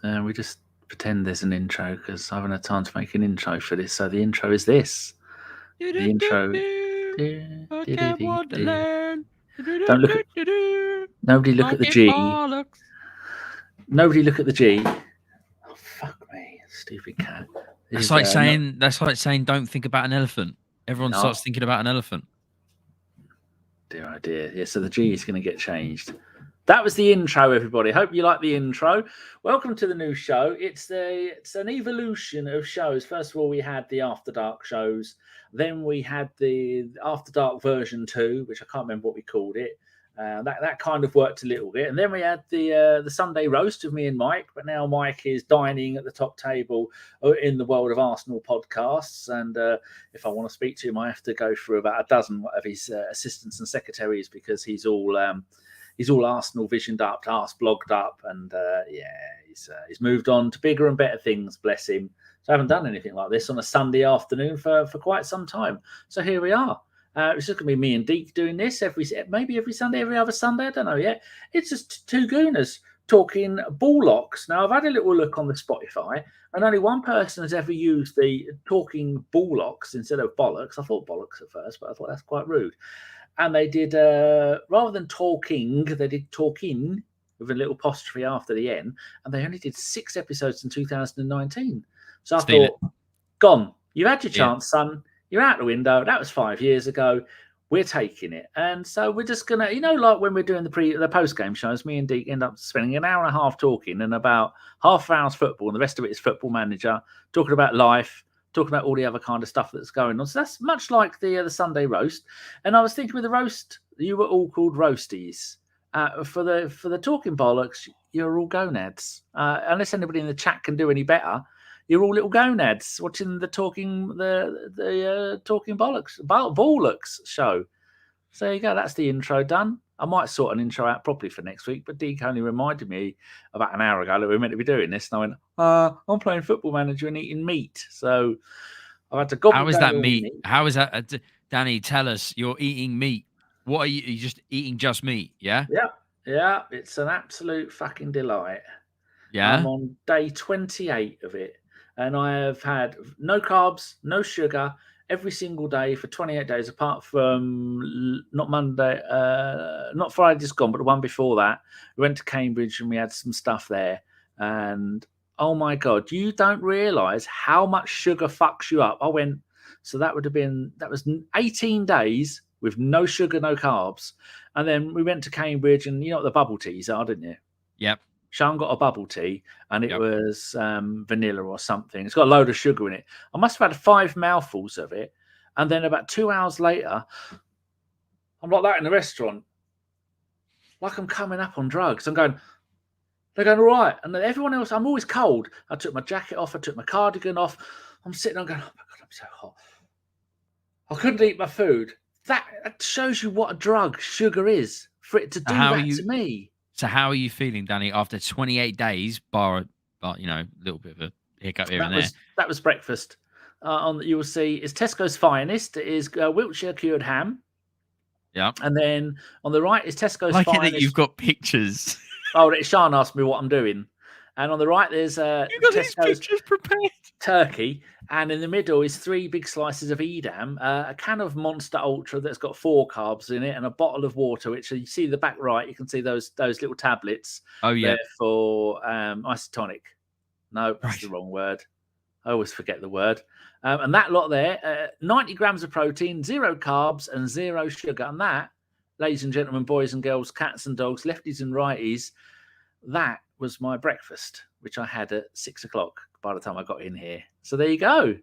And we just pretend there's an intro because I haven't had time to make an intro for this. So the intro is this. The intro. Hotel Wonderland. Don't look at. Nobody look at the Market G. bollocks. Nobody look at the G. Oh, fuck me, stupid cat. That's like saying don't think about an elephant. Everyone No. starts thinking about an elephant. Dear oh dear. Yeah, so the G is going to get changed. That was the intro, everybody. Hope you like the intro. Welcome to the new show. It's an evolution of shows. First of all, we had the After Dark shows. Then we had the After Dark version 2, which I can't remember what we called it. That kind of worked a little bit. And then we had the Sunday roast of me and Mike. But now Mike is dining at the top table in the world of Arsenal podcasts. And if I want to speak to him, I have to go through about a dozen of his assistants and secretaries because he's all Arsenal visioned up, Ars blogged up, and he's moved on to bigger and better things. Bless him. So I haven't done anything like this on a Sunday afternoon for quite some time. So here we are. It's just going to be me and Deac doing this maybe every Sunday, every other Sunday. I don't know yet. It's just two gooners talking Ballocks. Now I've had a little look on the Spotify, and only one person has ever used the talking Ballocks instead of bollocks. I thought bollocks at first, but I thought that's quite rude. And they did, rather than talking, they did talking with a little apostrophe after the N. And they only did 6 episodes in 2019. So I thought, gone. You've had your chance, son. You're out the window. That was 5 years ago. We're taking it. And so we're just going to, like when we're doing the post-game shows, me and Deac end up spending an hour and a half talking and about half an hour's football. And the rest of it is Football Manager, talking about life, talking about all the other kind of stuff that's going on. So that's much like the Sunday roast. And I was thinking with the roast, you were all called roasties. For the talking bollocks, you're all gonads. Unless anybody in the chat can do any better, you're all little gonads watching the talking bollocks Ballocks show. So there you go. That's the intro done. I might sort an intro out properly for next week, but Deac only reminded me about an hour ago that we were meant to be doing this. And I went, I'm playing Football Manager and eating meat. So I've had to gobble. How is that meat? How is that? Danny, tell us. You're eating meat. What are you? Are you just eating just meat? Yeah? Yeah. It's an absolute fucking delight. Yeah? I'm on day 28 of it. And I have had no carbs, no sugar, every single day for 28 days, apart from not Monday, not Friday just gone, but the one before that. We went to Cambridge and we had some stuff there. And oh my God, you don't realise how much sugar fucks you up. I went, so that was 18 days with no sugar, no carbs. And then we went to Cambridge and you know what the bubble teas are, didn't you? Yep. Sean got a bubble tea and it was vanilla or something. It's got a load of sugar in it. I must have had 5 mouthfuls of it. And then about 2 hours later, I'm like that in the restaurant. Like I'm coming up on drugs. They're going, all right. And then everyone else, I'm always cold. I took my jacket off. I took my cardigan off. I'm sitting there going, oh my God, I'm so hot. I couldn't eat my food. That shows you what a drug sugar is for it to do to me. So how are you feeling, Danny, after 28 days, bar a little bit of a hiccup here and there? That was breakfast. You will see is Tesco's finest. It is Wiltshire cured ham. Yeah. And then on the right is Tesco's finest. It that you've got pictures. Oh, Sean asked me what I'm doing. And on the right there's you've got Tesco's these pictures prepared. Turkey. And in the middle is 3 big slices of Edam, a can of Monster Ultra that's got 4 carbs in it, and a bottle of water, which you see the back right, you can see those little tablets. Oh, yeah. For isotonic. No, that's the wrong word. I always forget the word. And that lot there, 90 grams of protein, 0 carbs, and 0 sugar. And that, ladies and gentlemen, boys and girls, cats and dogs, lefties and righties, that was my breakfast, which I had at 6 o'clock by the time I got in here. So there you go.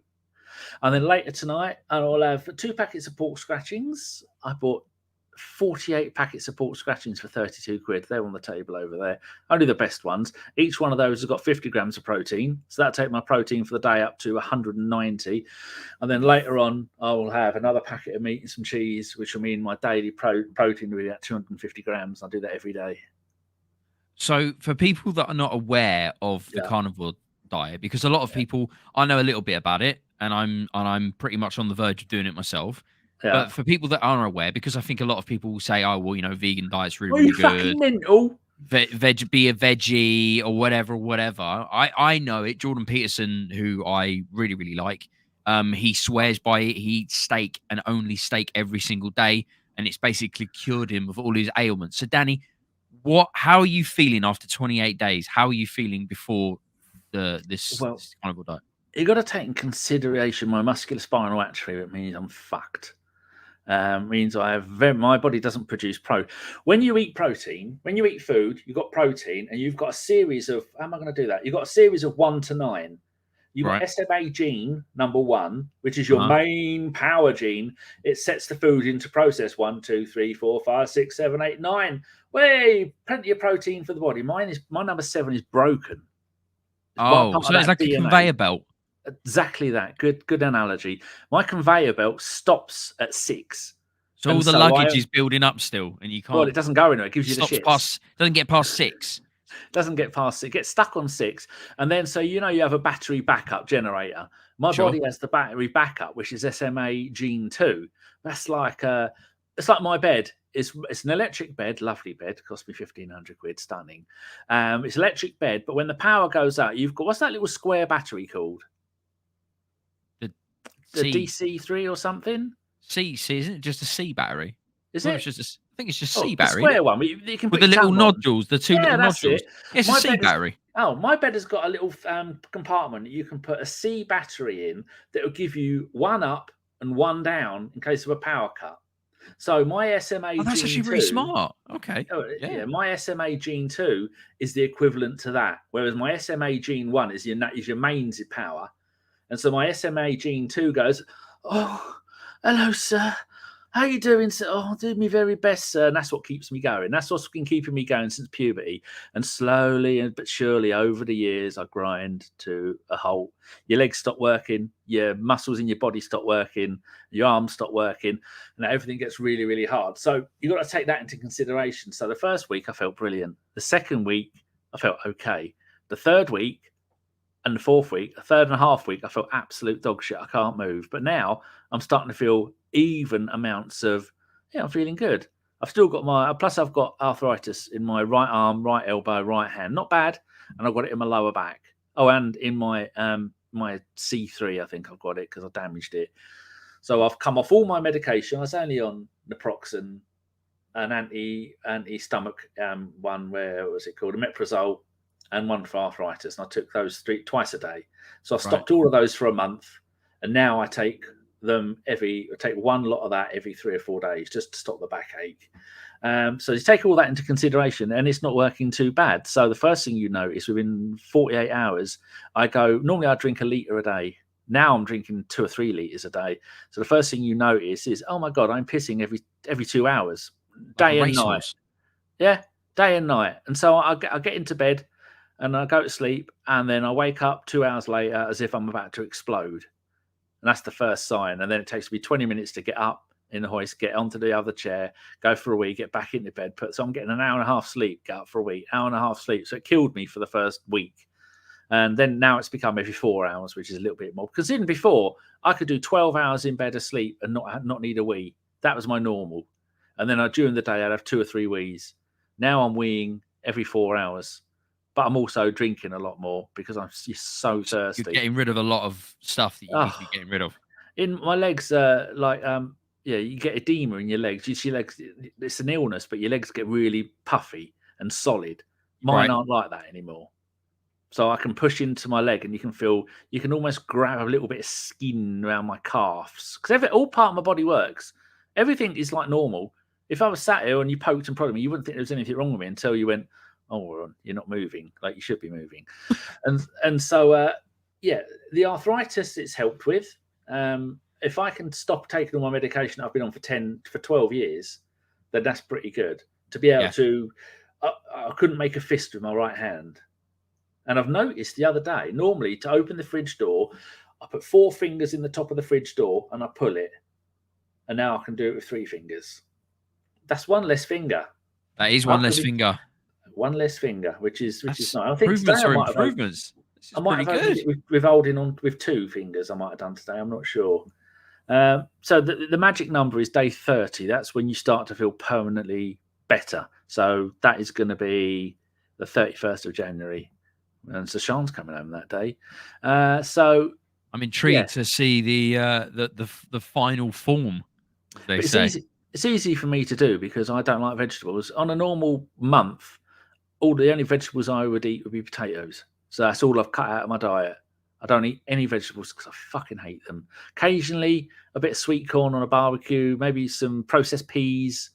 And then later tonight, I'll have 2 packets of pork scratchings. I bought 48 packets of pork scratchings for 32 quid. They're on the table over there. Only the best ones. Each one of those has got 50 grams of protein. So that'll take my protein for the day up to 190. And then later on, I will have another packet of meat and some cheese, which will mean my daily protein will be at 250 grams. I do that every day. So for people that are not aware of the carnivore diet, because a lot of people, I know a little bit about it, and I'm pretty much on the verge of doing it myself. Yeah. But for people that aren't aware, because I think a lot of people will say, "Oh, well, vegan diet's really, really good." Fucking mental. be a veggie or whatever. I know it. Jordan Peterson, who I really, really like, he swears by it. He eats steak and only steak every single day, and it's basically cured him of all his ailments. So, Danny, how are you feeling after 28 days? How are you feeling before this carnivore diet? You got to take in consideration my musculospinal atrophy. It means I'm fucked. Means my body doesn't produce when you eat protein, when you eat food, you've got protein, and you've got a series of, how am I going to do that? You've got a series of 1 to 9. You've got SMA gene number 1, which is your main power gene. It sets the food into process 1, 2, 3, 4, 5, 6, 7, 8, 9. Way, plenty of protein for the body. My number 7 is broken. So it's like DNA. A conveyor belt. Exactly that. Good analogy. My conveyor belt stops at 6. So all the luggage is building up still, and you can't. Well, it doesn't go anywhere. It gives you the shits. Doesn't get past 6. Doesn't get past it. Gets stuck on 6, and then you have a battery backup generator. My body has the battery backup, which is SMA gene 2. That's like it's like my bed. It's an electric bed, lovely bed. Cost me 1,500 quid, stunning. It's an electric bed, but when the power goes out, you've got, what's that little square battery called? The DC3 or something? C, isn't it just a C battery? Is it? I think it's just C battery. The square one. You can with the little nodules, the 2 little nodules. It's a C battery. My bed has got a little compartment that you can put a C battery in that will give you 1 up and 1 down in case of a power cut. So my SMA gene 2... that's actually really smart. Okay. Yeah, my SMA gene 2 is the equivalent to that, whereas my SMA gene 1 is your mains power. And so my SMA gene 2 goes, oh, hello, sir. How you doing, sir? Oh, doing my very best, sir. And that's what keeps me going. That's what's been keeping me going since puberty. And slowly but surely over the years, I grind to a halt. Your legs stop working. Your muscles in your body stop working. Your arms stop working. And everything gets really, really hard. So you've got to take that into consideration. So the first week, I felt brilliant. The second week, I felt okay. The third week, and the fourth week, a 3.5 week, I felt absolute dog shit. I can't move. But now I'm starting to feel even amounts of, I'm feeling good. I've still got plus I've got arthritis in my right arm, right elbow, right hand. Not bad. And I've got it in my lower back. Oh, and in my my C3, I think I've got it because I damaged it. So I've come off all my medication. I was only on naproxen, an anti-stomach one, where was it called? Omeprazole, and one for arthritis. And I took those twice a day. So I stopped all of those for a month. And now I take one lot of that every 3 or 4 days just to stop the backache. So you take all that into consideration, and it's not working too bad. So the first thing you notice within 48 hours, normally I drink 1 litre a day. Now I'm drinking 2 or 3 litres a day. So the first thing you notice is, oh my God, I'm pissing every 2 hours, day and night. Yeah, day and night. And so I get into bed and I go to sleep, and then I wake up 2 hours later as if I'm about to explode. And that's the first sign. And then it takes me 20 minutes to get up in the hoist, get onto the other chair, go for a wee, get back into bed. So I'm getting an hour and a half sleep, get up for a wee, hour and a half sleep. So it killed me for the first week. And then now it's become every 4 hours, which is a little bit more. Because even before, I could do 12 hours in bed asleep and not need a wee. That was my normal. And then during the day, I'd have 2 or 3 wees. Now I'm weeing every 4 hours. But I'm also drinking a lot more because I'm just so thirsty. You're getting rid of a lot of stuff that you need to be getting rid of. In my legs, you get edema in your legs. Your legs, it's an illness, but your legs get really puffy and solid. Mine aren't like that anymore. So I can push into my leg, and you can almost grab a little bit of skin around my calves, because all part of my body works. Everything is like normal. If I was sat here and you poked and prodded me, you wouldn't think there was anything wrong with me until you went, oh, you're not moving like you should be moving. and so the arthritis it's helped with. If I can stop taking all my medication I've been on for 12 years, then that's pretty good. To be able to, I couldn't make a fist with my right hand. And I've noticed the other day, normally to open the fridge door, I put 4 fingers in the top of the fridge door and I pull it. And now I can do it with 3 fingers. That's 1 less finger. That is 1 less finger. 1 less finger, which is nice. I think improvements. I might have opened it with holding on with 2 fingers. I might have done today. I'm not sure. So the magic number is day 30. That's when you start to feel permanently better. So that is going to be the 31st of January. And so Sean's coming home that day. So I'm intrigued to see the final form, as they say. It's easy for me to do because I don't like vegetables. On a normal month, the only vegetables I would eat would be potatoes. So that's all I've cut out of my diet. I don't eat any vegetables because I fucking hate them. Occasionally, a bit of sweet corn on a barbecue, maybe some processed peas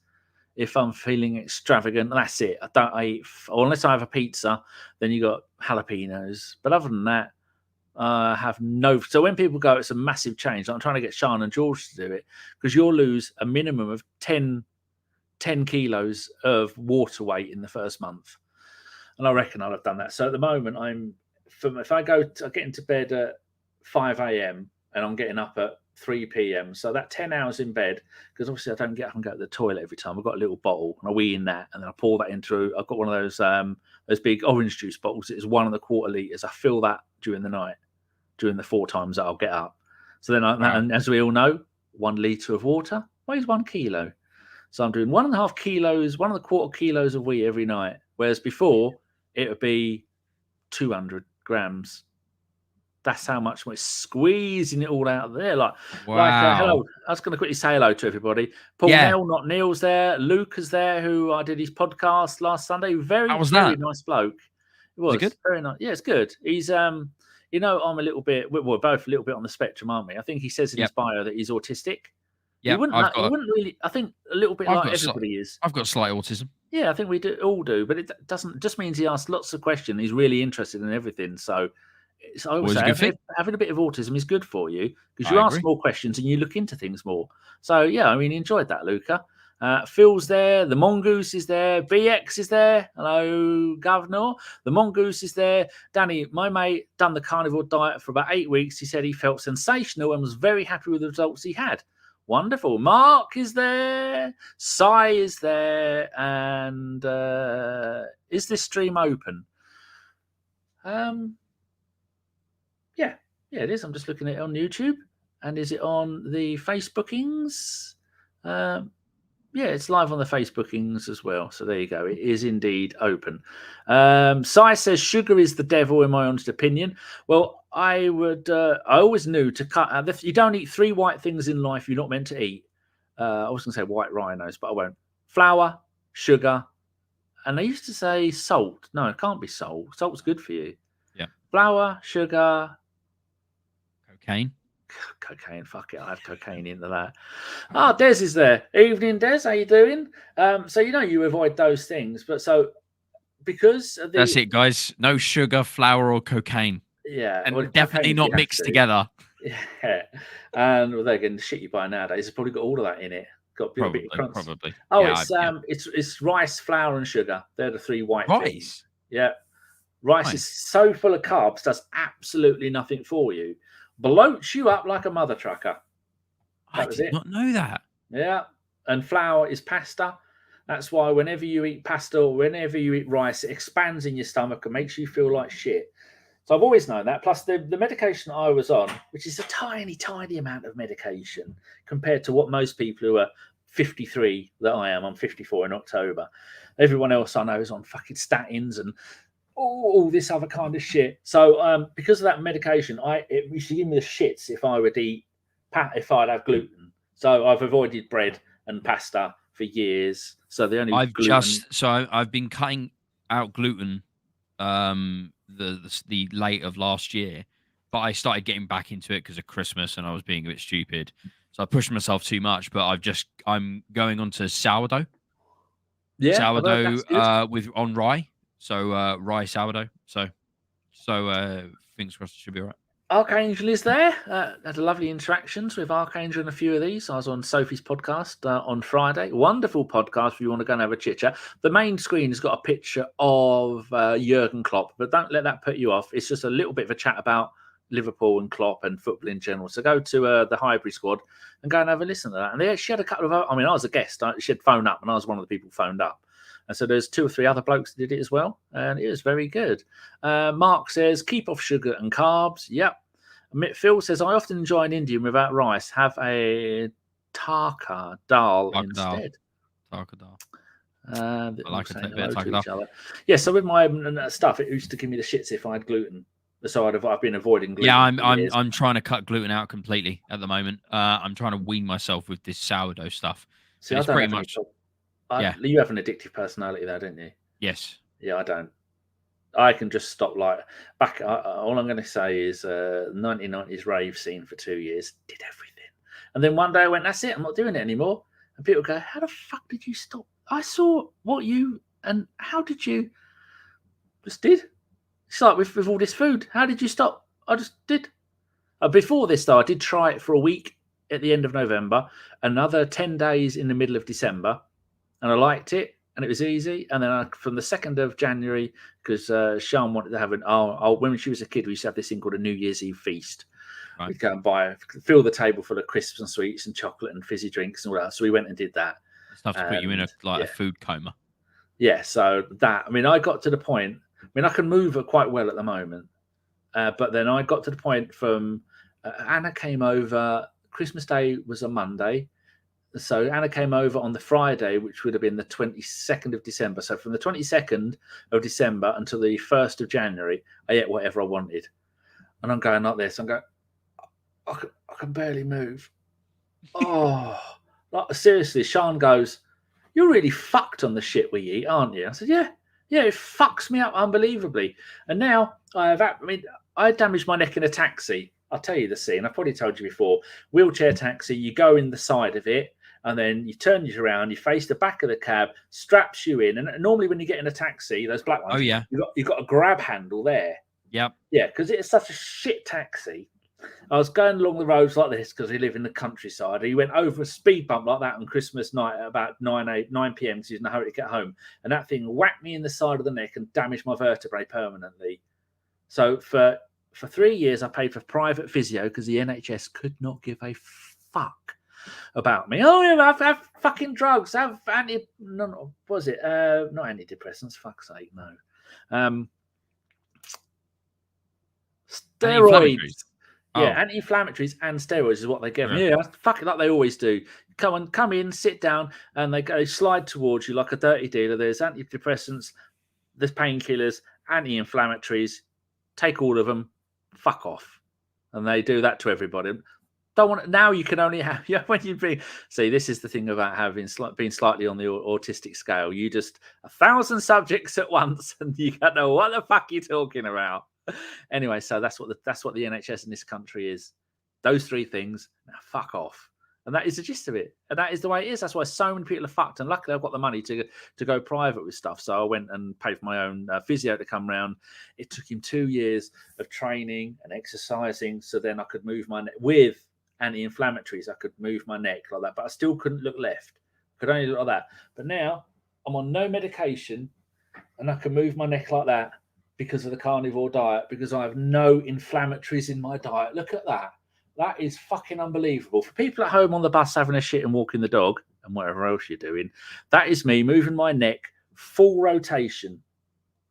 if I'm feeling extravagant. That's it. I eat, unless I have a pizza, then you got jalapenos. But other than that, I have no. So when people go, it's a massive change. I'm trying to get Sean and George to do it because you'll lose a minimum of 10 kilos of water weight in the first month. And I reckon I'll have done that. So at the moment, if I get into bed at 5 a.m. and I'm getting up at 3 p.m. So that 10 hours in bed, because obviously I don't get up and go to the toilet every time. I've got a little bottle and I wee in that, and then I pour that into. I've got one of those big orange juice bottles. It's 1.25 liters. I fill that during the night, during the 4 times that I'll get up. So then, and as we all know, 1 liter of water weighs 1 kilo. So I'm doing 1.5 kilos, 1.25 kilos of wee every night. Whereas before it would be 200 grams. That's how much we're squeezing it all out of there. Hello. I was going to quickly say hello to everybody. Paul Neil, not Neil's there. Luke is there, who I did his podcast last Sunday. Very nice bloke. It was good? Very nice. Yeah, it's good. He's I'm a little bit. We're both a little bit on the spectrum, aren't we? I think he says in his bio that he's autistic. Yeah, he wouldn't really. I think a little bit like everybody is. I've got slight autism. Yeah, I think we all do, but it doesn't just means he asks lots of questions. He's really interested in everything. So it's always having a bit of autism is good for you because you ask more questions and you look into things more. So yeah, I mean, enjoyed that, Luca. Phil's there. The Mongoose is there. BX is there. Hello, Governor. The Mongoose is there. Danny, my mate, done the carnivore diet for about 8 weeks. He said he felt sensational and was very happy with the results he had. Wonderful. Mark is there. Sai is there. And is this stream open? Yeah, it is. I'm just looking at it on YouTube. And is it on the Facebookings? Yeah, it's live on the Facebookings as well. So there you go. It is indeed open. Sai says sugar is the devil, in my honest opinion. Well, I always knew to cut out. You don't eat 3 white things in life you're not meant to eat. I was going to say white rhinos, but I won't. Flour, sugar, and they used to say salt. No, it can't be salt. Salt's good for you. Yeah. Flour, sugar, cocaine. Fuck it, I have cocaine into that. Des is there. Evening, Des. How you doing? So you avoid those things, but so because that's it, guys. No sugar, flour, or cocaine. Yeah, and definitely not mixed together. Yeah, and they're going to shit you by nowadays. It's probably got all of that in it. Got a bit of crunch. Probably. Oh, yeah, it's rice, flour, and sugar. They're the 3 white things. Yeah, rice is so full of carbs, does absolutely nothing for you. Bloats you up like a mother trucker. I did not know that. Yeah, and flour is pasta. That's why whenever you eat pasta or whenever you eat rice, it expands in your stomach and makes you feel like shit. So I've always known that. Plus the medication I was on, which is a tiny, tiny amount of medication compared to what most people who are 53 that I am. I'm 54 in October. Everyone else I know is on fucking statins and all this other kind of shit. So because of that medication, it used to give me the shits if I would eat, if I'd have gluten. So I've avoided bread and pasta for years. So the only I've been cutting out gluten the late of last year, but I started getting back into it because of Christmas and I was being a bit stupid. So I pushed myself too much, but I'm going on to sourdough. Yeah, sourdough on rye. So rye sourdough. So fingers crossed it should be all right. Archangel is there. Had lovely interactions with Archangel and a few of these. I was on Sophie's podcast on Friday. Wonderful podcast if you want to go and have a chit chat. The main screen has got a picture of Jurgen Klopp, but don't let that put you off. It's just a little bit of a chat about Liverpool and Klopp and football in general. So go to the Highbury squad and go and have a listen to that. And she had a couple of, I was a guest. She had phoned up and I was one of the people phoned up. And so there's 2 or 3 other blokes that did it as well. And it was very good. Mark says, keep off sugar and carbs. Yep. Phil says, I often enjoy an Indian without rice. Have a tarka dal instead. Tarka dal. That I like all a saying bit hello of to taco. each other. Yeah, so with my stuff, it used to give me the shits if I had gluten. So I've been avoiding gluten. Yeah, for years. I'm trying to cut gluten out completely at the moment. I'm trying to wean myself with this sourdough stuff. See, But I it's don't pretty have any much problem. yeah. You have an addictive personality, though, don't you? Yes. Yeah, I don't. I can just stop. Like back, all I'm going to say is 1990s rave scene for 2 years, did everything, and then one day I went, "That's it. I'm not doing it anymore." And people go, "How the fuck did you stop? I saw what you and how did you just did?" It's like with all this food. How did you stop? I just did. Before this, though, I did try it for a week at the end of November, another 10 days in the middle of December, and I liked it, and it was easy. And then from the 2nd of January, because Sean wanted to have when she was a kid, we used to have this thing called a New Year's Eve feast. Right. We'd go and fill the table full of crisps and sweets and chocolate and fizzy drinks and all that. So we went and did that. Stuff to put you in a food coma. Yeah, so that, I mean, I got to the point, I mean, I can move it quite well at the moment. But then I got to the point from Anna came over. Christmas Day was a Monday. So Anna came over on the Friday, which would have been the 22nd of December. So from the 22nd of December until the 1st of January, I ate whatever I wanted. And I'm going like this. I'm going, I can barely move. Oh, like, seriously, Sean goes, "You're really fucked on the shit we eat, aren't you?" I said, yeah, it fucks me up unbelievably. And now I damaged my neck in a taxi. I'll tell you the scene. I've probably told you before. Wheelchair taxi, you go in the side of it, and then you turn it around, you face the back of the cab, straps you in. And normally when you get in a taxi, those black ones, you've got a grab handle there. Yep. Yeah, because it's such a shit taxi. I was going along the roads like this because we live in the countryside. He went over a speed bump like that on Christmas night at about 9 p.m. because he didn't know how to get home. And that thing whacked me in the side of the neck and damaged my vertebrae permanently. So for 3 years, I paid for private physio because the NHS could not give a fuck about me. Oh, yeah, have fucking drugs. Have not antidepressants? Fuck's sake, no. Steroids. Yeah, anti-inflammatories and steroids is what they give me. Yeah, fuck it, like they always do. Come in, sit down, and they slide towards you like a dirty dealer. There's antidepressants, there's painkillers, anti-inflammatories. Take all of them, fuck off, and they do that to everybody. Don't want now. You can only have when you be. See, this is the thing about having being slightly on the autistic scale. You just 1,000 subjects at once, and you don't know what the fuck you're talking about. Anyway, so that's what the NHS in this country is. Those 3 things. Now fuck off. And that is the gist of it. And that is the way it is. That's why so many people are fucked. And luckily I've got the money to go private with stuff. So I went and paid for my own physio to come round. It took him 2 years of training and exercising. So then I could move my neck with anti-inflammatories. I could move my neck like that. But I still couldn't look left. I could only look like that. But now I'm on no medication and I can move my neck like that because of the carnivore diet, because I have no inflammatories in my diet. Look at that. That is fucking unbelievable. For people at home on the bus having a shit and walking the dog and whatever else you're doing, that is me moving my neck full rotation.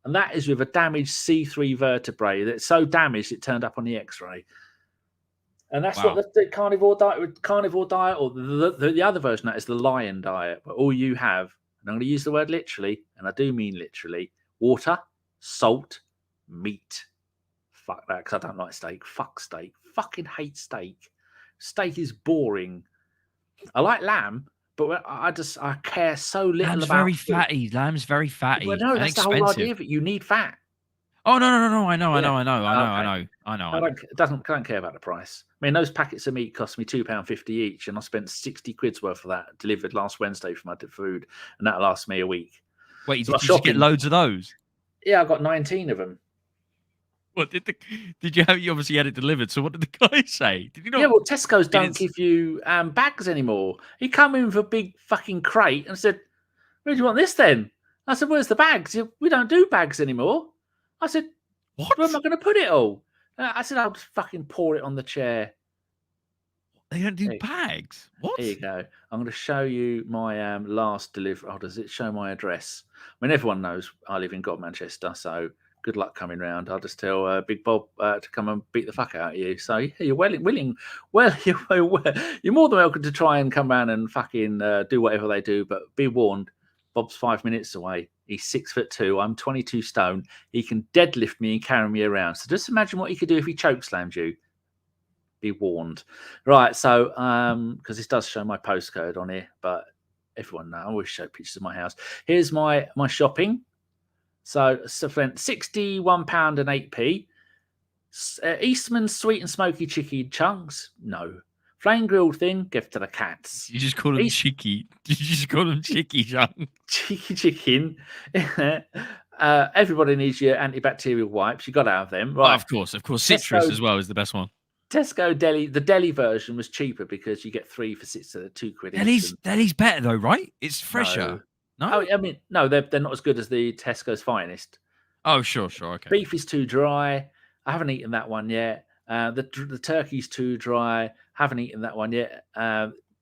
And that is with a damaged C3 vertebrae that's so damaged it turned up on the X-ray. And that's what the carnivore diet, or the other version of that is the lion diet. But all you have, and I'm going to use the word literally, and I do mean literally, water, salt, meat. Fuck that, because I don't like steak. Fuck steak. Fucking hate steak. Steak is boring. I like lamb, but I care so little Lamb's about very fatty. Lamb's very fatty. Well, no, that's the whole idea of it. You need fat. Oh no! I know. I don't care about the price. I mean, those packets of meat cost me £2.50 each, and I spent 60 quid's worth of that delivered last Wednesday for my food, and that lasts me a week. Wait, did you get loads of those? Yeah, I got 19 of them. What did you have? You obviously had it delivered. So what did the guy say? Did you not? Yeah, well, Tesco's don't give you bags anymore. He come in with a big fucking crate and said, "Where do you want this then?" I said, "Where's the bags?" He said, "We don't do bags anymore." I said, "What? Where am I going to put it all?" I said, "I'll just fucking pour it on the chair." They don't do bags. What? Here you go. I'm going to show you my last delivery. Oh, does it show my address? I mean, everyone knows I live in Manchester, so good luck coming round. I'll just tell Big Bob to come and beat the fuck out of you. So yeah, you're willing. Well, you're more than welcome to try and come round and fucking do whatever they do, but be warned, Bob's 5 minutes away. He's 6'2". I'm 22 stone. He can deadlift me and carry me around. So just imagine what he could do if he chokeslammed you. Be warned. Right, so because this does show my postcode on here, but everyone knows I always show pictures of my house. Here's my shopping. So spent £61 and 8p. Eastman sweet and smoky chicken chunks. No. Flame grilled thing, give to the cats. You just call them chicky. You just call them chicky chunk. Cheeky chicken. Everybody needs your antibacterial wipes. You got to have them, right? Oh, of course. Citrus as well is the best one. Tesco deli. The deli version was cheaper because you get 3 for £2. Deli's better though, right? It's fresher. No. Oh, I mean, no, they're not as good as the Tesco's Finest. Oh, sure, okay. Beef is too dry. I haven't eaten that one yet. The turkey's too dry. Haven't eaten that one yet.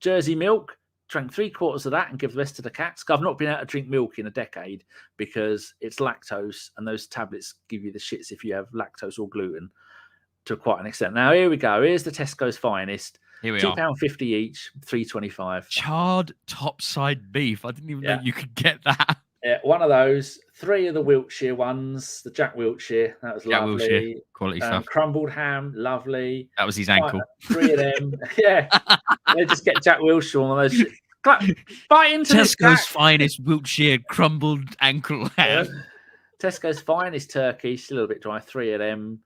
Jersey milk, drank 3/4 of that and give the rest to the cats. I've not been able to drink milk in a decade because it's lactose, and those tablets give you the shits if you have lactose or gluten to quite an extent. Now here we go. Here's the Tesco's Finest. Here we are. £2.50 each, £3.25. Charred topside beef. I didn't even know you could get that. Yeah, one of those. 3 of the Wiltshire ones. The Jack Wiltshire, that was lovely. Wiltshire. Quality stuff. Crumbled ham, lovely. That was his ankle. 3 of them. Yeah. They just get Jack Wiltshire on those. Bite into Tesco's Finest Wiltshire crumbled ankle ham. Yeah. Tesco's Finest turkey, still a little bit dry. 3 of them.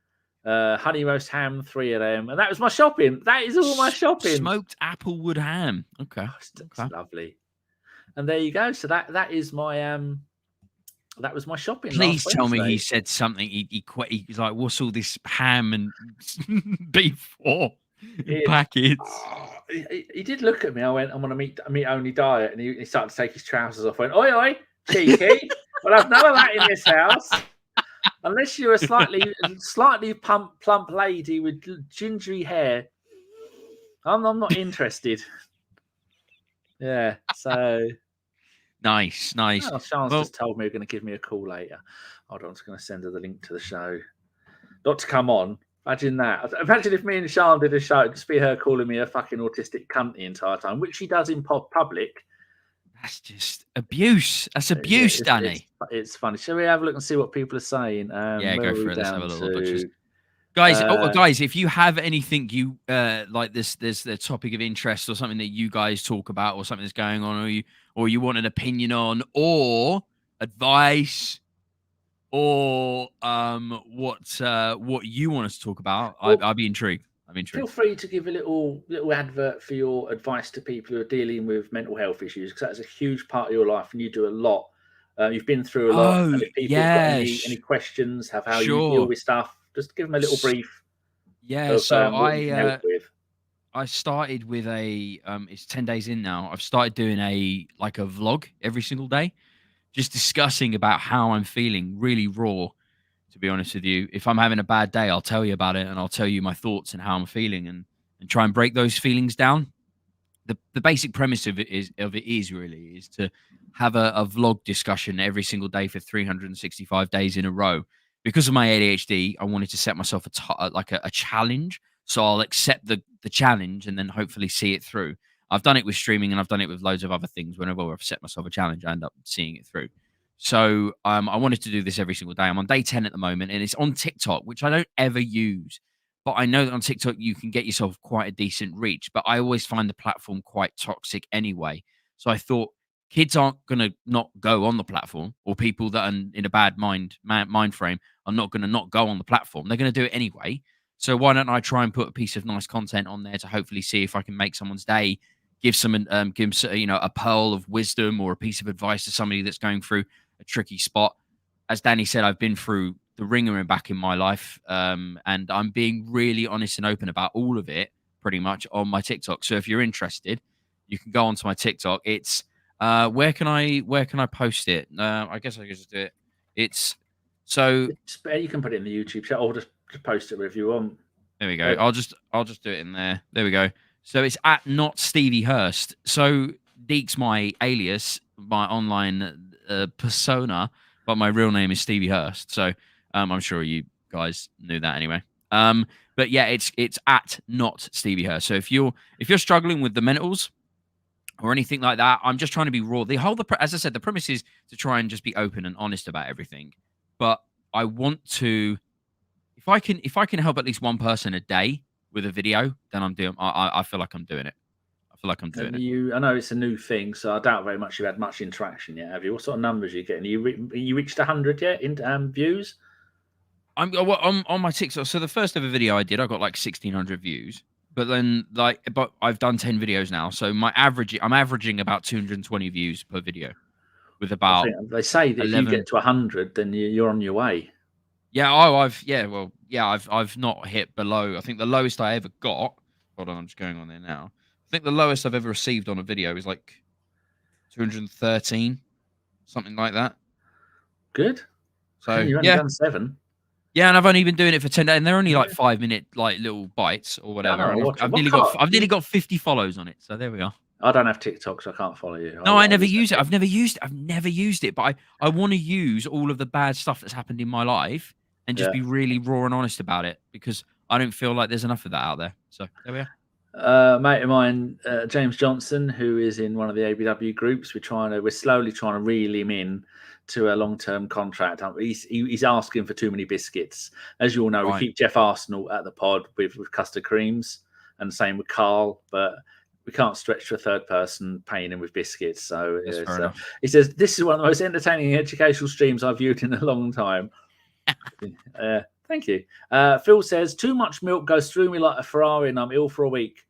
Honey roast ham, 3 of them. And that was my shopping. That is all my shopping. Smoked applewood ham. Okay. That's lovely. And there you go. So that is my that was my shopping. Please tell me he said something. He's like, "What's all this ham and beef for in packets?" He did look at me. I went, "I'm on a meat only diet," and he started to take his trousers off. I went, "Oi, oi, cheeky! Well, I've none of that in this house, unless you're a slightly plump lady with gingery hair. I'm not interested." Yeah. So. Nice. Oh, Sean's just told me you're going to give me a call later. Hold on, I'm just going to send her the link to the show. Not to come on. Imagine that. Imagine if me and Sean did a show, it'd just be her calling me a fucking autistic cunt the entire time, which she does in public. That's just abuse. That's abuse, Danny. It's funny. Shall we have a look and see what people are saying? Yeah, go for it. Let's have a little look. Guys, guys, if you have anything you like, there's the topic of interest or something that you guys talk about, or something that's going on, or you want an opinion on, or advice, or what you want us to talk about, I'd be intrigued. Feel free to give a little advert for your advice to people who are dealing with mental health issues, because that's a huge part of your life, and you do a lot. You've been through a lot. And if people have got any questions, have how you deal with stuff. Just give them a little brief. Yeah, so I started with it's 10 days in now. I've started doing a vlog every single day, just discussing about how I'm feeling, really raw, to be honest with you. If I'm having a bad day, I'll tell you about it, and I'll tell you my thoughts and how I'm feeling, and try and break those feelings down. The basic premise of it is to have a vlog discussion every single day for 365 days in a row. Because of my ADHD, I wanted to set myself a challenge. So I'll accept the challenge and then hopefully see it through. I've done it with streaming, and I've done it with loads of other things. Whenever I've set myself a challenge, I end up seeing it through. So I wanted to do this every single day. I'm on day 10 at the moment, and it's on TikTok, which I don't ever use. But I know that on TikTok, you can get yourself quite a decent reach. But I always find the platform quite toxic anyway. So I thought, kids aren't going to not go on the platform, or people that are in a bad mind frame are not going to not go on the platform. They're going to do it anyway. So why don't I try and put a piece of nice content on there to hopefully see if I can make someone's day, give a pearl of wisdom or a piece of advice to somebody that's going through a tricky spot. As Danny said, I've been through the ringer and back in my life, and I'm being really honest and open about all of it pretty much on my TikTok. So if you're interested, you can go onto my TikTok. It's where can I post it? I guess I can just do it. It's so you can put it in the YouTube chat, or just post it wherever you want. There we go. I'll just do it in there. There we go. So it's at not Stevie Hurst. So Deac's my alias, my online persona, but my real name is Stevie Hurst. So I'm sure you guys knew that anyway. But yeah, it's at not Stevie Hurst. So if you're struggling with the mentals, or anything like that. I'm just trying to be raw. As I said, the premise is to try and just be open and honest about everything. But I want to, if I can help at least one person a day with a video, then I'm doing. I feel like I'm doing it. I feel like I'm doing it. I know it's a new thing, so I doubt very much you've had much interaction yet, have you? What sort of numbers are you getting? You reached 100 yet in views? I'm on my TikTok. So the first ever video I did, I got like 1,600 views. But then, but I've done 10 videos now, so I'm averaging about 220 views per video, with about. They say that 11... if you get to 100, then you're on your way. Yeah. I've not hit below. I think the lowest I ever got. Hold on, I'm just going on there now. I think the lowest I've ever received on a video is like 213, something like that. Good. So you've only done 7. Yeah, and I've only been doing it for 10 days, and they're only like 5-minute like little bites or whatever. I've nearly got 50 follows on it. So there we are. I don't have TikTok, so I can't follow you. No, I never use it. I've never used it, but I want to use all of the bad stuff that's happened in my life and just be really raw and honest about it, because I don't feel like there's enough of that out there. So there we are. Mate of mine, James Johnson, who is in one of the ABW groups, we're slowly trying to reel him in to a long-term contract. He's asking for too many biscuits. As you all know, we keep Jeff Arsenal at the pod with custard creams, and the same with Carl, but we can't stretch to a third person paying him with biscuits. So he says, this is one of the most entertaining educational streams I've viewed in a long time. Thank you. Phil says, too much milk goes through me like a Ferrari and I'm ill for a week.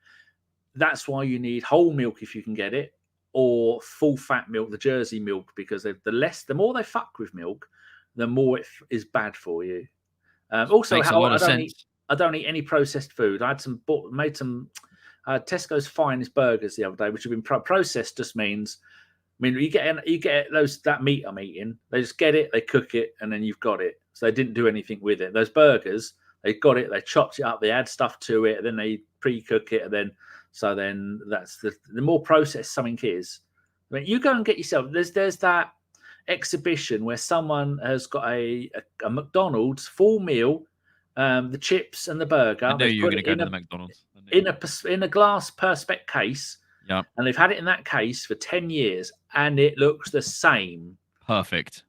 That's why you need whole milk if you can get it, or full fat milk, the Jersey milk, because the more they fuck with milk, the more it is bad for you. Also, I don't eat any processed food. I had made some Tesco's finest burgers the other day, which have been processed. Just means, you get that meat I'm eating. They just get it, they cook it, and then you've got it. So they didn't do anything with it. Those burgers, they got it, they chopped it up, they add stuff to it, and then they pre-cook it, and then that's the more processed something is. I mean, you go and get yourself. There's that exhibition where someone has got a McDonald's full meal, the chips and the burger. I know you were going to go to the McDonald's in a glass Perspex case. Yeah, and they've had it in that case for 10 years, and it looks the same. Perfect.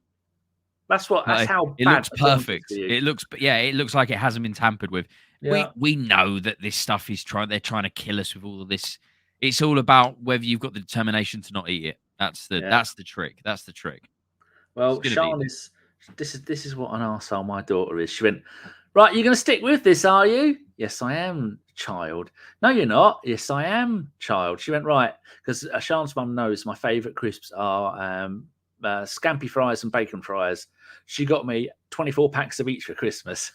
That's how it looks perfect. It looks like it hasn't been tampered with. Yeah. We know that this stuff they're trying to kill us with all of this. It's all about whether you've got the determination to not eat it. That's the trick. That's the trick. Well, Sean this is what an arsehole my daughter is. She went, right, you're gonna stick with this, are you? Yes, I am, child. No, you're not. Yes, I am, child. She went, right, because Sean's mum knows my favourite crisps are scampi fries and bacon fries. She got me 24 packs of each for Christmas.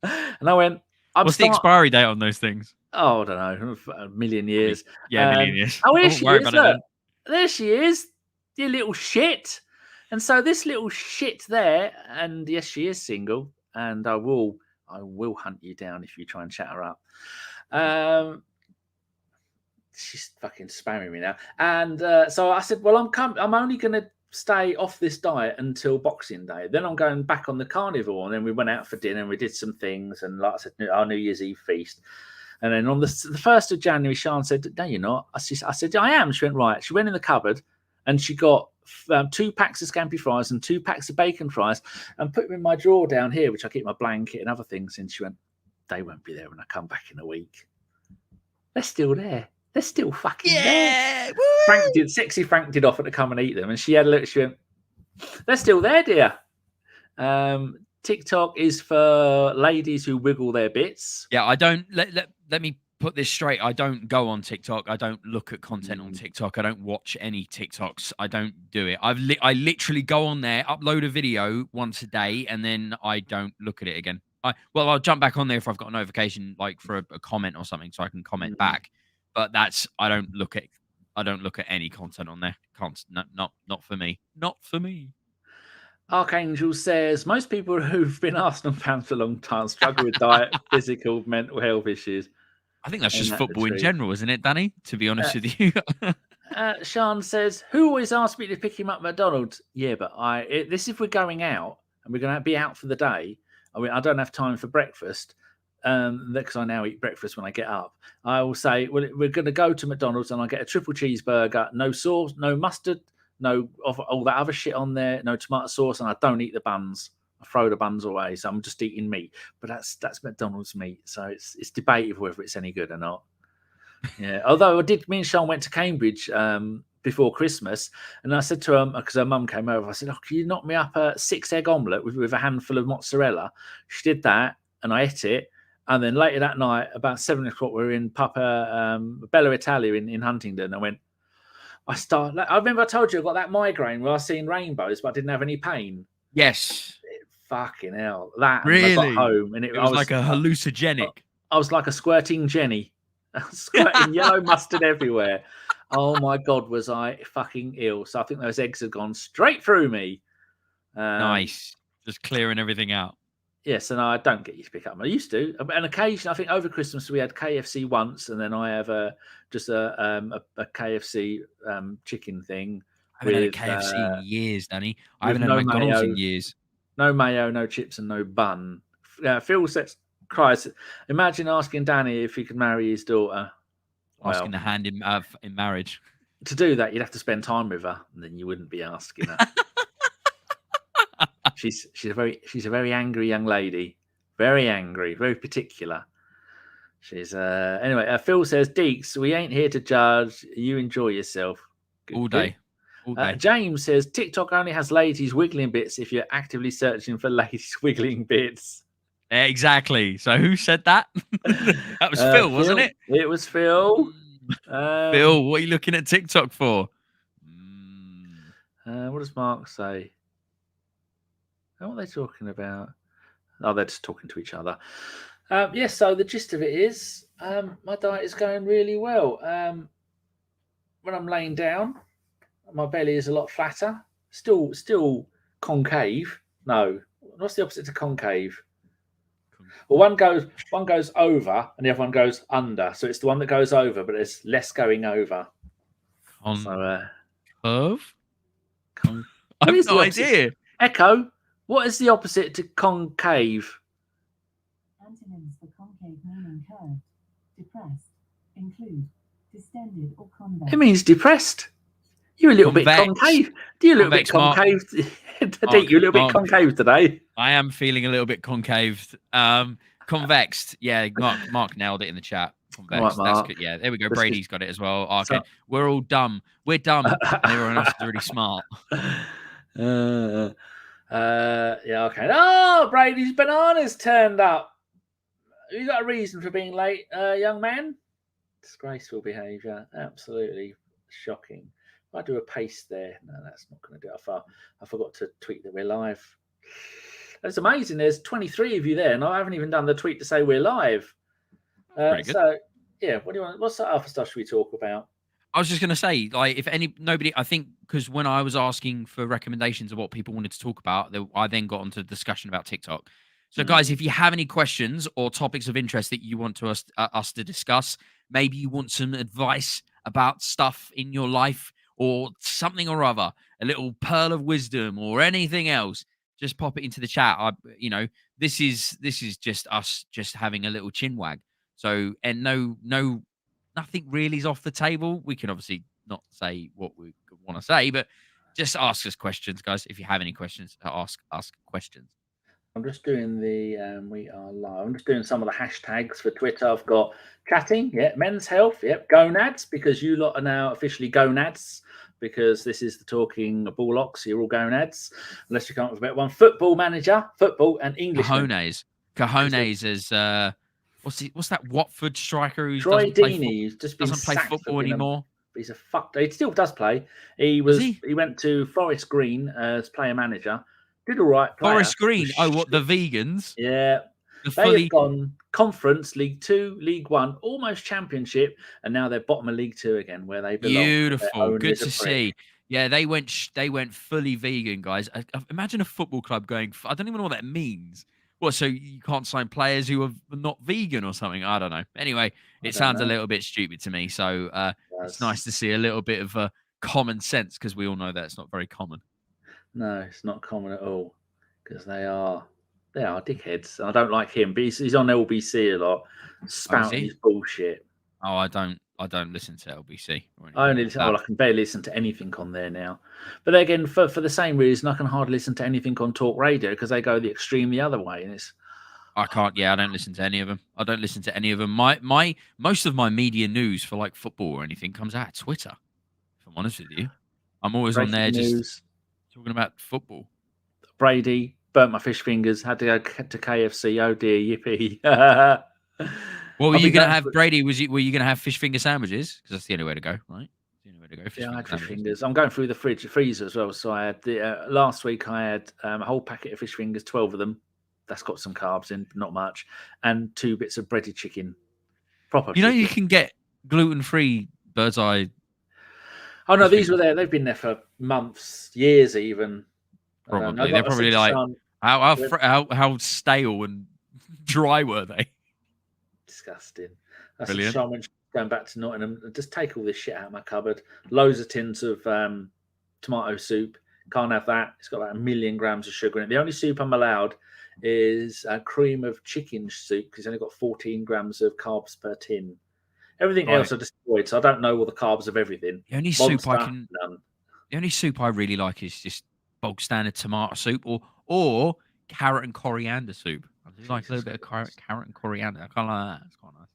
And I went, what's the expiry date on those things? Oh, I don't know, a million years. Yeah, a million years. Oh, here she is. Look, there she is, you little shit. And so this little shit there, and yes, she is single, and I will hunt you down if you try and chat her up. She's fucking spamming me now. And so I said, well, I'm only going to stay off this diet until Boxing Day. Then I'm going back on the carnivore. And then we went out for dinner and we did some things. And like I said, our New Year's Eve feast. And then on the 1st of January, Sean said, no, you're not. I said, I am. She went, right. She went in the cupboard and she got 2 packs of scampi fries and 2 packs of bacon fries and put them in my drawer down here, which I keep my blanket and other things in. She went, they won't be there when I come back in a week. They're still there. They're still fucking there. Woo! Frank did offer to come and eat them, and she had a look. She went, they're still there, dear. TikTok is for ladies who wiggle their bits. Yeah, I don't let me put this straight. I don't go on TikTok. I don't look at content on TikTok. I don't watch any TikToks. I don't do it. I literally go on there, upload a video once a day, and then I don't look at it again. I'll jump back on there if I've got a notification, like for a comment or something, so I can comment back. But I don't look at any content on there. Not for me. Not for me. Archangel says most people who've been Arsenal fans for a long time struggle with diet, physical, mental health issues. I think that's just football in general, isn't it, Danny? To be honest with you. Sean says, who always asks me to pick him up at McDonald's? Yeah, but if we're going out and we're going to be out for the day, I don't have time for breakfast. because I now eat breakfast when I get up, I will say, well, we're going to go to McDonald's and I'll get a triple cheeseburger, no sauce, no mustard, no all that other shit on there, no tomato sauce, and I don't eat the buns. I throw the buns away, so I'm just eating meat. But that's McDonald's meat, so it's debatable whether it's any good or not. Yeah, although me and Sean went to Cambridge before Christmas, and I said to her, because her mum came over, I said, "Oh, can you knock me up a 6-egg omelette with a handful of mozzarella?" She did that, and I ate it. And then later that night, about 7 o'clock, we were in Bella Italia in Huntingdon. I went, I remember I told you I got that migraine where I was seeing rainbows, but I didn't have any pain. Yes. Fucking hell. That, really? And I got home, and it was like a hallucinogenic. I was like a squirting Jenny. Squirting yellow mustard everywhere. Oh my God, was I fucking ill. So I think those eggs had gone straight through me. Nice. Just clearing everything out. Yes, and I don't get you to pick up. I used to, and occasionally, I think over Christmas we had KFC once, and then I have just a KFC chicken thing. I haven't had a KFC in years, Danny. I haven't had McDonald's in years. No mayo, no chips, and no bun. Phil says, cries. Imagine asking Danny if he could marry his daughter. Asking to hand him in marriage. To do that, you'd have to spend time with her, and then you wouldn't be asking her. She's a very angry young lady, very angry, very particular. She's anyway. Phil says, "Deeks, we ain't here to judge. You enjoy yourself all day." James says, "TikTok only has ladies wiggling bits if you're actively searching for ladies wiggling bits." Exactly. So who said that? That was Phil, wasn't it? It was Phil. Phil, what are you looking at TikTok for? What does Mark say? What are they talking about? Oh, they're just talking to each other. Yes, so the gist of it is my diet is going really well. When I'm laying down, my belly is a lot flatter. Still concave. No, what's the opposite to concave? Well, one goes over and the other one goes under. So it's the one that goes over, but there's less going over. Curve? I have no idea. Echo, what is the opposite to concave? Antonyms for concave meaning curved, depressed, include distended or convex. It means depressed. You're a little bit concave. You're a little bit concave. Deac, you're a little bit concave today. I am feeling a little bit concaved. Convexed. Yeah, Mark nailed it in the chat. Convexed. Right, that's good. Yeah, there we go. Brady's got it as well. Okay. We're all dumb. We're dumb. And everyone else is really smart. Yeah, okay. Oh, Brady's bananas turned up. Have you got a reason for being late, young man? Disgraceful behaviour. Absolutely shocking. If I do a paste there, no, that's not going to do it. I forgot to tweet that we're live. That's amazing. There's 23 of you there, and I haven't even done the tweet to say we're live. So, yeah, what do you want? What's that other stuff should we talk about? I was just going to say, like, nobody, I think, because when I was asking for recommendations of what people wanted to talk about, I then got onto the discussion about TikTok. So, guys, if you have any questions or topics of interest that you want us to discuss, maybe you want some advice about stuff in your life or something or other, a little pearl of wisdom or anything else, just pop it into the chat. This is just us just having a little chin wag. So, and nothing really is off the table. We can obviously not say what we want to say, but just ask us questions, guys. If you have any questions, ask questions. I'm just doing we are live. I'm just doing some of the hashtags for Twitter. I've got chatting, men's health, gonads, because you lot are now officially gonads, because this is the talking Ballocks. You're all gonads, unless you come up with a better one. Football manager, football and English. Cojones is what's that Watford striker who Troy Deeney, who's just doesn't play football anymore. He's a fuck. He still does play. He went to Forest Green as player manager. Did all right. Forest Green. Oh, what, the vegans? Yeah. They've gone Conference, League 2, League 1, almost Championship, and now they're bottom of League 2 again, where they belong. Beautiful. Good to see. Yeah, they went fully vegan, guys. Imagine a football club going, I don't even know what that means. What, so you can't sign players who are not vegan or something? I don't know. Anyway, it sounds a little bit stupid to me. So it's nice to see a little bit of common sense, because we all know that it's not very common. No, it's not common at all, because they are They are dickheads. I don't like him, but he's on LBC a lot, spouting his bullshit. Oh, I don't listen to LBC. Or I only anything listen, I can barely listen to anything on there now. But again, for the same reason, I can hardly listen to anything on talk radio because they go the extreme the other way, and it's. I can't. Yeah, I don't listen to any of them. I don't listen to any of them. My most of my media news for like football or anything comes out of Twitter. If I'm honest with you, I'm always on there just talking about football. Brady burnt my fish fingers. Had to go to KFC. Oh dear, yippee! What were you going to have, Brady? Were you going to have fish finger sandwiches? Because that's the only way to go, right? The only way to go. I had fish fingers. I'm going through the freezer as well. So I had last week. I had a whole packet of fish fingers, 12 of them. That's got some carbs in, not much, and 2 bits of breaded chicken. Proper. You know, you can get gluten-free bird's eye. Oh no, these were there. They've been there for months, years, even. Probably they're probably like how stale and dry were they? Disgusting. That's brilliant. Sean going back to Nottingham. Just take all this shit out of my cupboard. Loads of tins of tomato soup. Can't have that. It's got about 1 million grams of sugar in it. The only soup I'm allowed is a cream of chicken soup because it's only got 14 grams of carbs per tin. Everything else I destroyed, so I don't know all the carbs of everything. The only soup I really like is just bog standard tomato soup or carrot and coriander soup. I just like a little bit of carrot and coriander. I kind of like that. It's quite nice.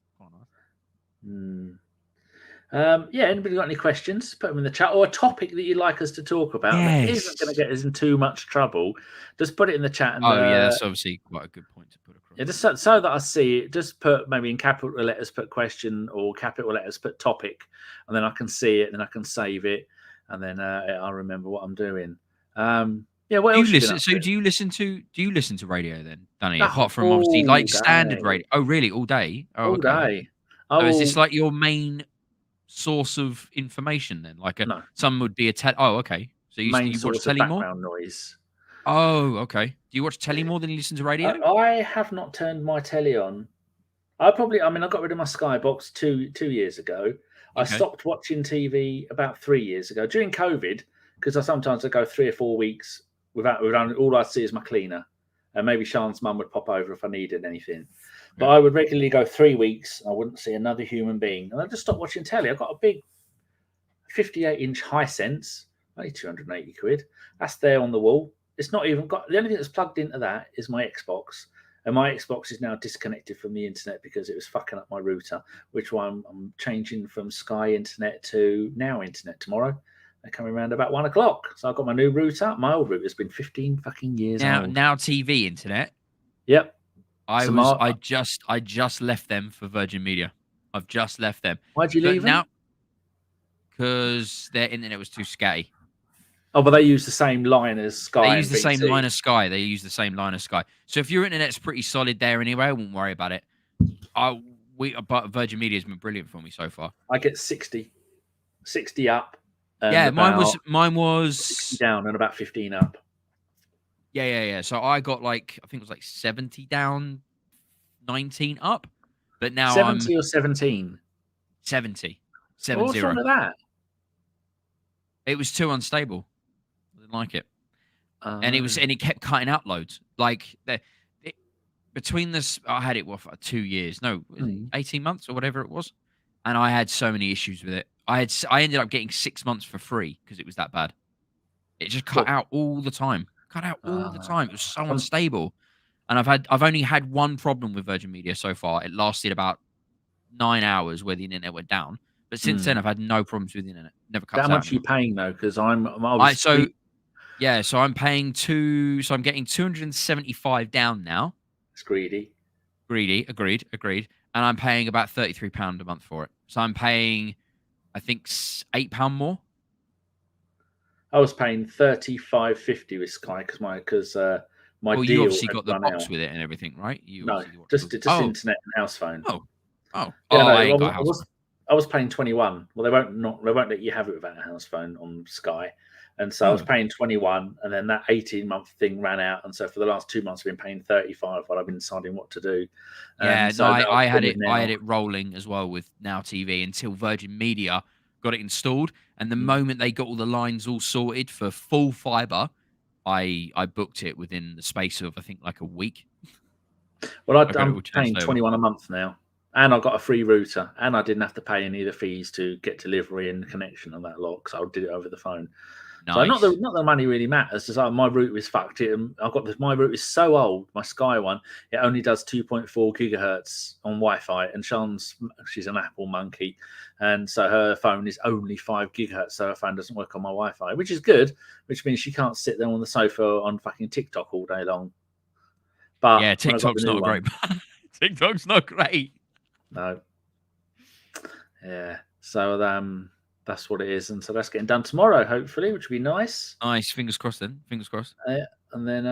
Anybody got any questions? Put them in the chat, or a topic that you'd like us to talk about that isn't going to get us in too much trouble. Just put it in the chat. And, that's obviously quite a good point to put across. Yeah, just so that I see it. Just put maybe in capital letters, put question, or capital letters, put topic, and then I can see it, and then I can save it, and then I'll remember what I'm doing. What else? Do you listen to radio then, Danny? Apart from obviously like standard radio. Oh, really? All day? Oh, all day. Oh, is this like your main source of information then? Like some would be a okay. So you watch telly more? Background noise. Oh, okay. Do you watch telly more than you listen to radio? I have not turned my telly on. I got rid of my Sky box two years ago. I stopped watching TV about 3 years ago during COVID because I sometimes go 3 or 4 weeks without all I see is my cleaner, and maybe Sean's mum would pop over if I needed anything. But I would regularly go 3 weeks. I wouldn't see another human being, and I just stopped watching telly. I've got a big 58-inch Hisense, only 280 quid. That's there on the wall. It's not even got, the only thing that's plugged into that is my Xbox. And my Xbox is now disconnected from the internet because it was fucking up my router, which one I'm changing from Sky Internet to Now Internet tomorrow. They're coming around about 1 o'clock. So I've got my new router. My old router's been 15 fucking years old. Now TV Internet. Yep. I just left them for Virgin Media. I've just left them. Why'd you leave them? Because their internet was too scatty. Oh, but they use the same line as Sky. They use the same line as Sky. So if your internet's pretty solid there anyway, I won't worry about it. But Virgin Media's been brilliant for me so far. I get 60 up. Mine was 60 down and about 15 up. Yeah. So I got I think it was 70 down, 19 up. But now 70 or 17? 70. What's wrong with that? It was too unstable. I didn't like it. And it kept cutting out loads. Between this, I had it for 2 years. No, 18 months or whatever it was. And I had so many issues with it. I ended up getting 6 months for free because it was that bad. It just cut out all the time. It was so unstable. And I've only had one problem with Virgin Media so far. It lasted about 9 hours where the internet went down. But since then, I've had no problems with the internet. Never cuts out. How much are you paying though? Because so I'm paying So I'm getting 275 down now. It's greedy. Agreed. And I'm paying about £33 a month for it. So I'm paying, I think, £8 more. I was paying $35.50 with Sky because my deal. You obviously got the box with it and everything, right? Just internet and house phone. I was paying 21. Well, they won't let you have it without a house phone on Sky, and so I was paying 21, and then that 18-month thing ran out, and so for the last 2 months I've been paying 35 while I've been deciding what to do. I had it rolling as well with Now TV until Virgin Media got it installed, and the moment they got all the lines all sorted for full fibre, I booked it within the space of I think a week. Well, got it I'm all changed paying over. 21 a month now, and I got a free router, and I didn't have to pay any of the fees to get delivery and connection on that lot, because I did it over the phone. So Nice. not the money really matters. Just like my router is fucked. My router is so old. My Sky one, it only does 2.4 gigahertz on Wi-Fi, and she's an Apple monkey, and so her phone is only 5 gigahertz. So her phone doesn't work on my Wi-Fi, which is good. Which means she can't sit there on the sofa on fucking TikTok all day long. But Yeah, when I got TikTok's the new not great. TikTok's not great. No. Yeah. So that's what it is, and so that's getting done tomorrow, hopefully, which will be nice. Nice. Fingers crossed then. Fingers crossed. And then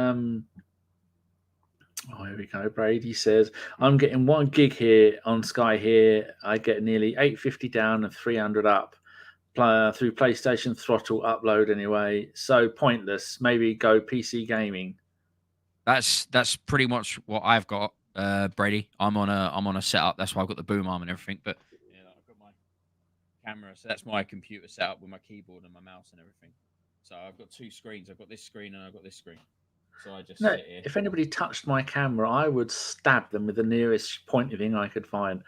oh, here we go. Brady says, I'm getting 1 gig here on Sky here. I get nearly 850 down and 300 up through PlayStation Throttle upload anyway. So pointless. Maybe go PC gaming. That's pretty much what I've got, Brady. I'm on a setup. That's why I've got the boom arm and everything. But yeah, I've got my camera. So that's my computer setup with my keyboard and my mouse and everything. So I've got 2 screens. I've got this screen and I've got this screen. So I just sit here. If anybody touched my camera, I would stab them with the nearest pointy thing I could find.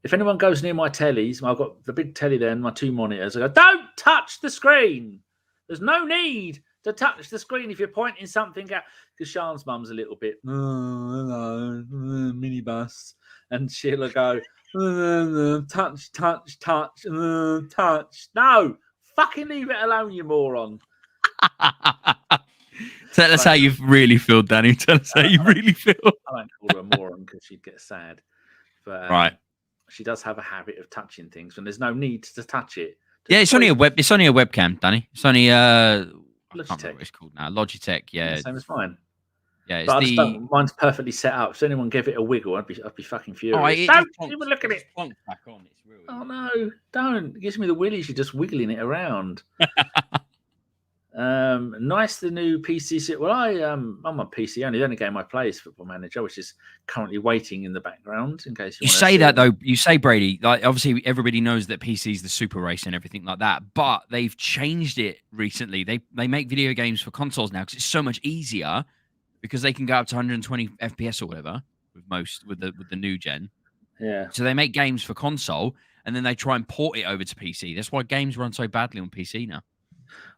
If anyone goes near my tellies, I've got the big telly there and my 2 monitors. I go, don't touch the screen. There's no need to touch the screen if you're pointing something out. Because Sean's mum's a little bit, hello, minibus. And she'll go, touch, touch, touch, touch. No, fucking leave it alone, you moron. Tell us how you really feel, Danny. Tell us how you really feel. I won't call her a moron because she'd get sad. But right. She does have a habit of touching things when there's no need to touch it. Yeah, it's only a webcam, Danny. It's only I can't Logitech. remember what it's called now. Logitech, yeah. Same as mine. Yeah, it's but I just don't, mine's perfectly set up. So anyone gave it a wiggle, I'd be fucking furious. Don't even look at it. Back on. It's real, oh no, don't. It gives me the willies. You're just wiggling it around. Nice, the new PC. Well, I'm on PC only. The only game I play is Football Manager, which is currently waiting in the background in case you say that though. You say, Brady, like obviously everybody knows that PC is the super race and everything like that, but they've changed it recently. They make video games for consoles now because it's so much easier because they can go up to 120 FPS or whatever with the new gen. Yeah. So they make games for console and then they try and port it over to PC. That's why games run so badly on PC now.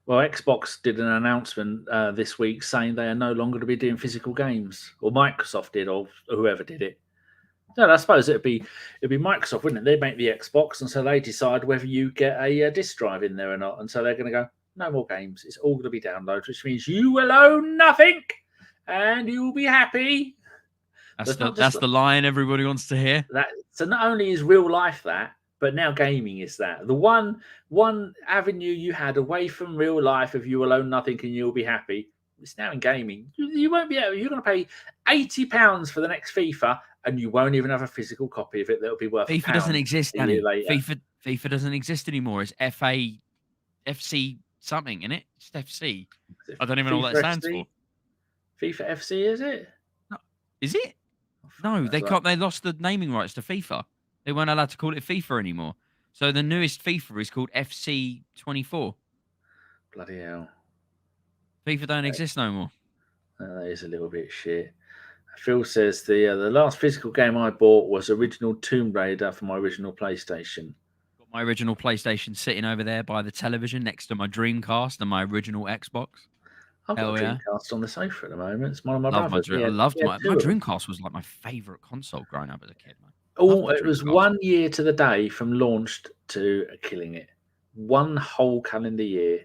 Well, Xbox did an announcement this week saying they are no longer to be doing physical games, or Microsoft did, or whoever did it. No, I suppose it'd be Microsoft, wouldn't it? They make the Xbox, and so they decide whether you get a disk drive in there or not. And so they're going to go, no more games. It's all going to be downloads, which means you will own nothing, and you will be happy. That's the line everybody wants to hear. So not only is real life that, but now gaming is that. The one avenue you had away from real life of you will own nothing and you'll be happy, it's now in gaming. You won't be able. You're going to pay £80 for the next FIFA, and you won't even have a physical copy of it that'll be worth. FIFA doesn't exist, Danny. FIFA doesn't exist anymore. It's FC something, isn't it? It's FC. I don't even know what that stands for. FIFA FC, is it? No. Is it? No, they can't. They lost the naming rights to FIFA. They weren't allowed to call it FIFA anymore. So the newest FIFA is called FC 24. Bloody hell. FIFA don't exist no more. That is a little bit shit. Phil says the last physical game I bought was original Tomb Raider for my original PlayStation. Got my original PlayStation sitting over there by the television next to my Dreamcast and my original Xbox. I've got a Dreamcast on the sofa at the moment. It's one of my brothers. I loved my Dreamcast was like my favourite console growing up as a kid, man. Oh, it was 1 year to the day from launched to killing it. 1 whole calendar year.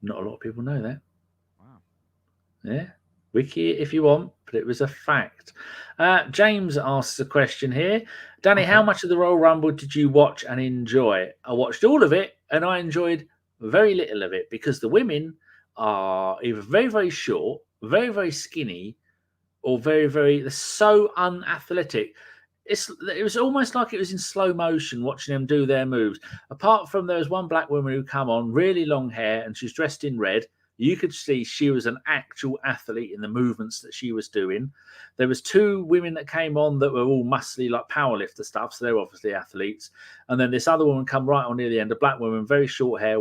Not a lot of people know that. Wow. Yeah. Wiki it if you want, but it was a fact. James asks a question here. Danny, how much of the Royal Rumble did you watch and enjoy? I watched all of it and I enjoyed very little of it because the women are either very, very short, very, very skinny, or very, very, they're so unathletic. It was almost like it was in slow motion watching them do their moves. Apart from there was one black woman who come on, really long hair, and she's dressed in red. You could see she was an actual athlete in the movements that she was doing. There was 2 women that came on that were all muscly, like powerlifter stuff, so they were obviously athletes. And then this other woman come right on near the end, a black woman, very short hair,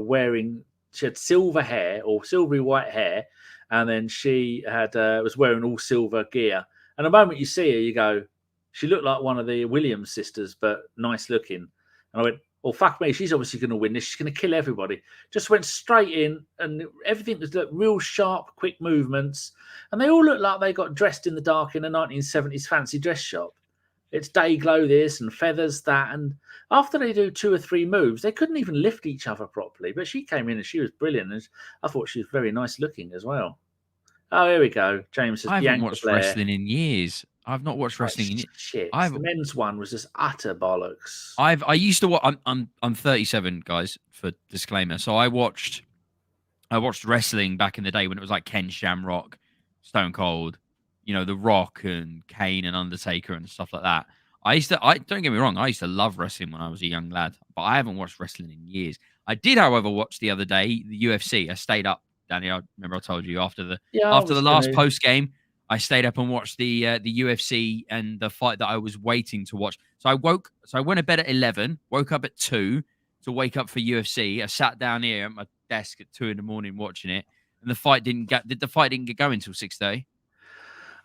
she had silver hair or silvery white hair, and then she had was wearing all silver gear. And the moment you see her, you go, she looked like one of the Williams sisters, but nice looking. And I went, well, fuck me, she's obviously going to win this. She's going to kill everybody. Just went straight in, and everything was real sharp, quick movements. And they all look like they got dressed in the dark in a 1970s fancy dress shop. It's day glow this and feathers that. And after they do 2 or 3 moves, they couldn't even lift each other properly. But she came in and she was brilliant. And I thought she was very nice looking as well. Oh, here we go. James says, I haven't Bianca watched Belair. wrestling in years. I've not watched wrestling in years. Shit. The men's one was just utter bollocks. I used to watch. I'm 37, guys. For disclaimer, so I watched wrestling back in the day when it was like Ken Shamrock, Stone Cold, The Rock and Kane and Undertaker and stuff like that. Don't get me wrong, I used to love wrestling when I was a young lad, but I haven't watched wrestling in years. I did, however, watch the other day the UFC. I stayed up, Danny. I remember I told you after the last post game. I stayed up and watched the UFC and the fight that I was waiting to watch. So I went to bed at 11, woke up at 2 to wake up for UFC. I sat down here at my desk at 2 in the morning watching it, and the fight didn't get going until 6:30.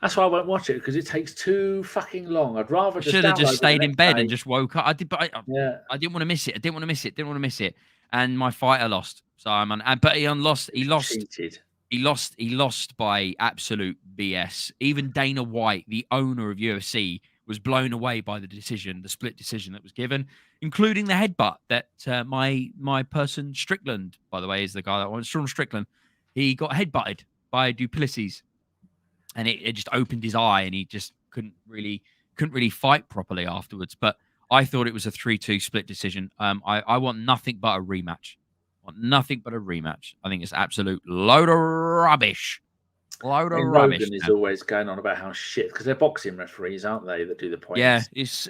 That's why I won't watch it, because it takes too fucking long. I'd rather should have just stayed in bed and just woke up. I did, but I didn't want to miss it. I didn't want to miss it. And my fighter lost. So but he lost. Cheated. He lost by absolute BS. Even Dana White, the owner of UFC, was blown away by the split decision that was given, including the headbutt that my person Strickland, by the way, is the guy that won. Sean Strickland. He got headbutted by Duplessis, and it just opened his eye, and he just couldn't really fight properly afterwards. But I thought it was a 3-2 split decision. I want nothing but a rematch. I think it's absolute load of rubbish. Rogan is always going on about how shit, because they're boxing referees, aren't they, that do the points? Yeah, it's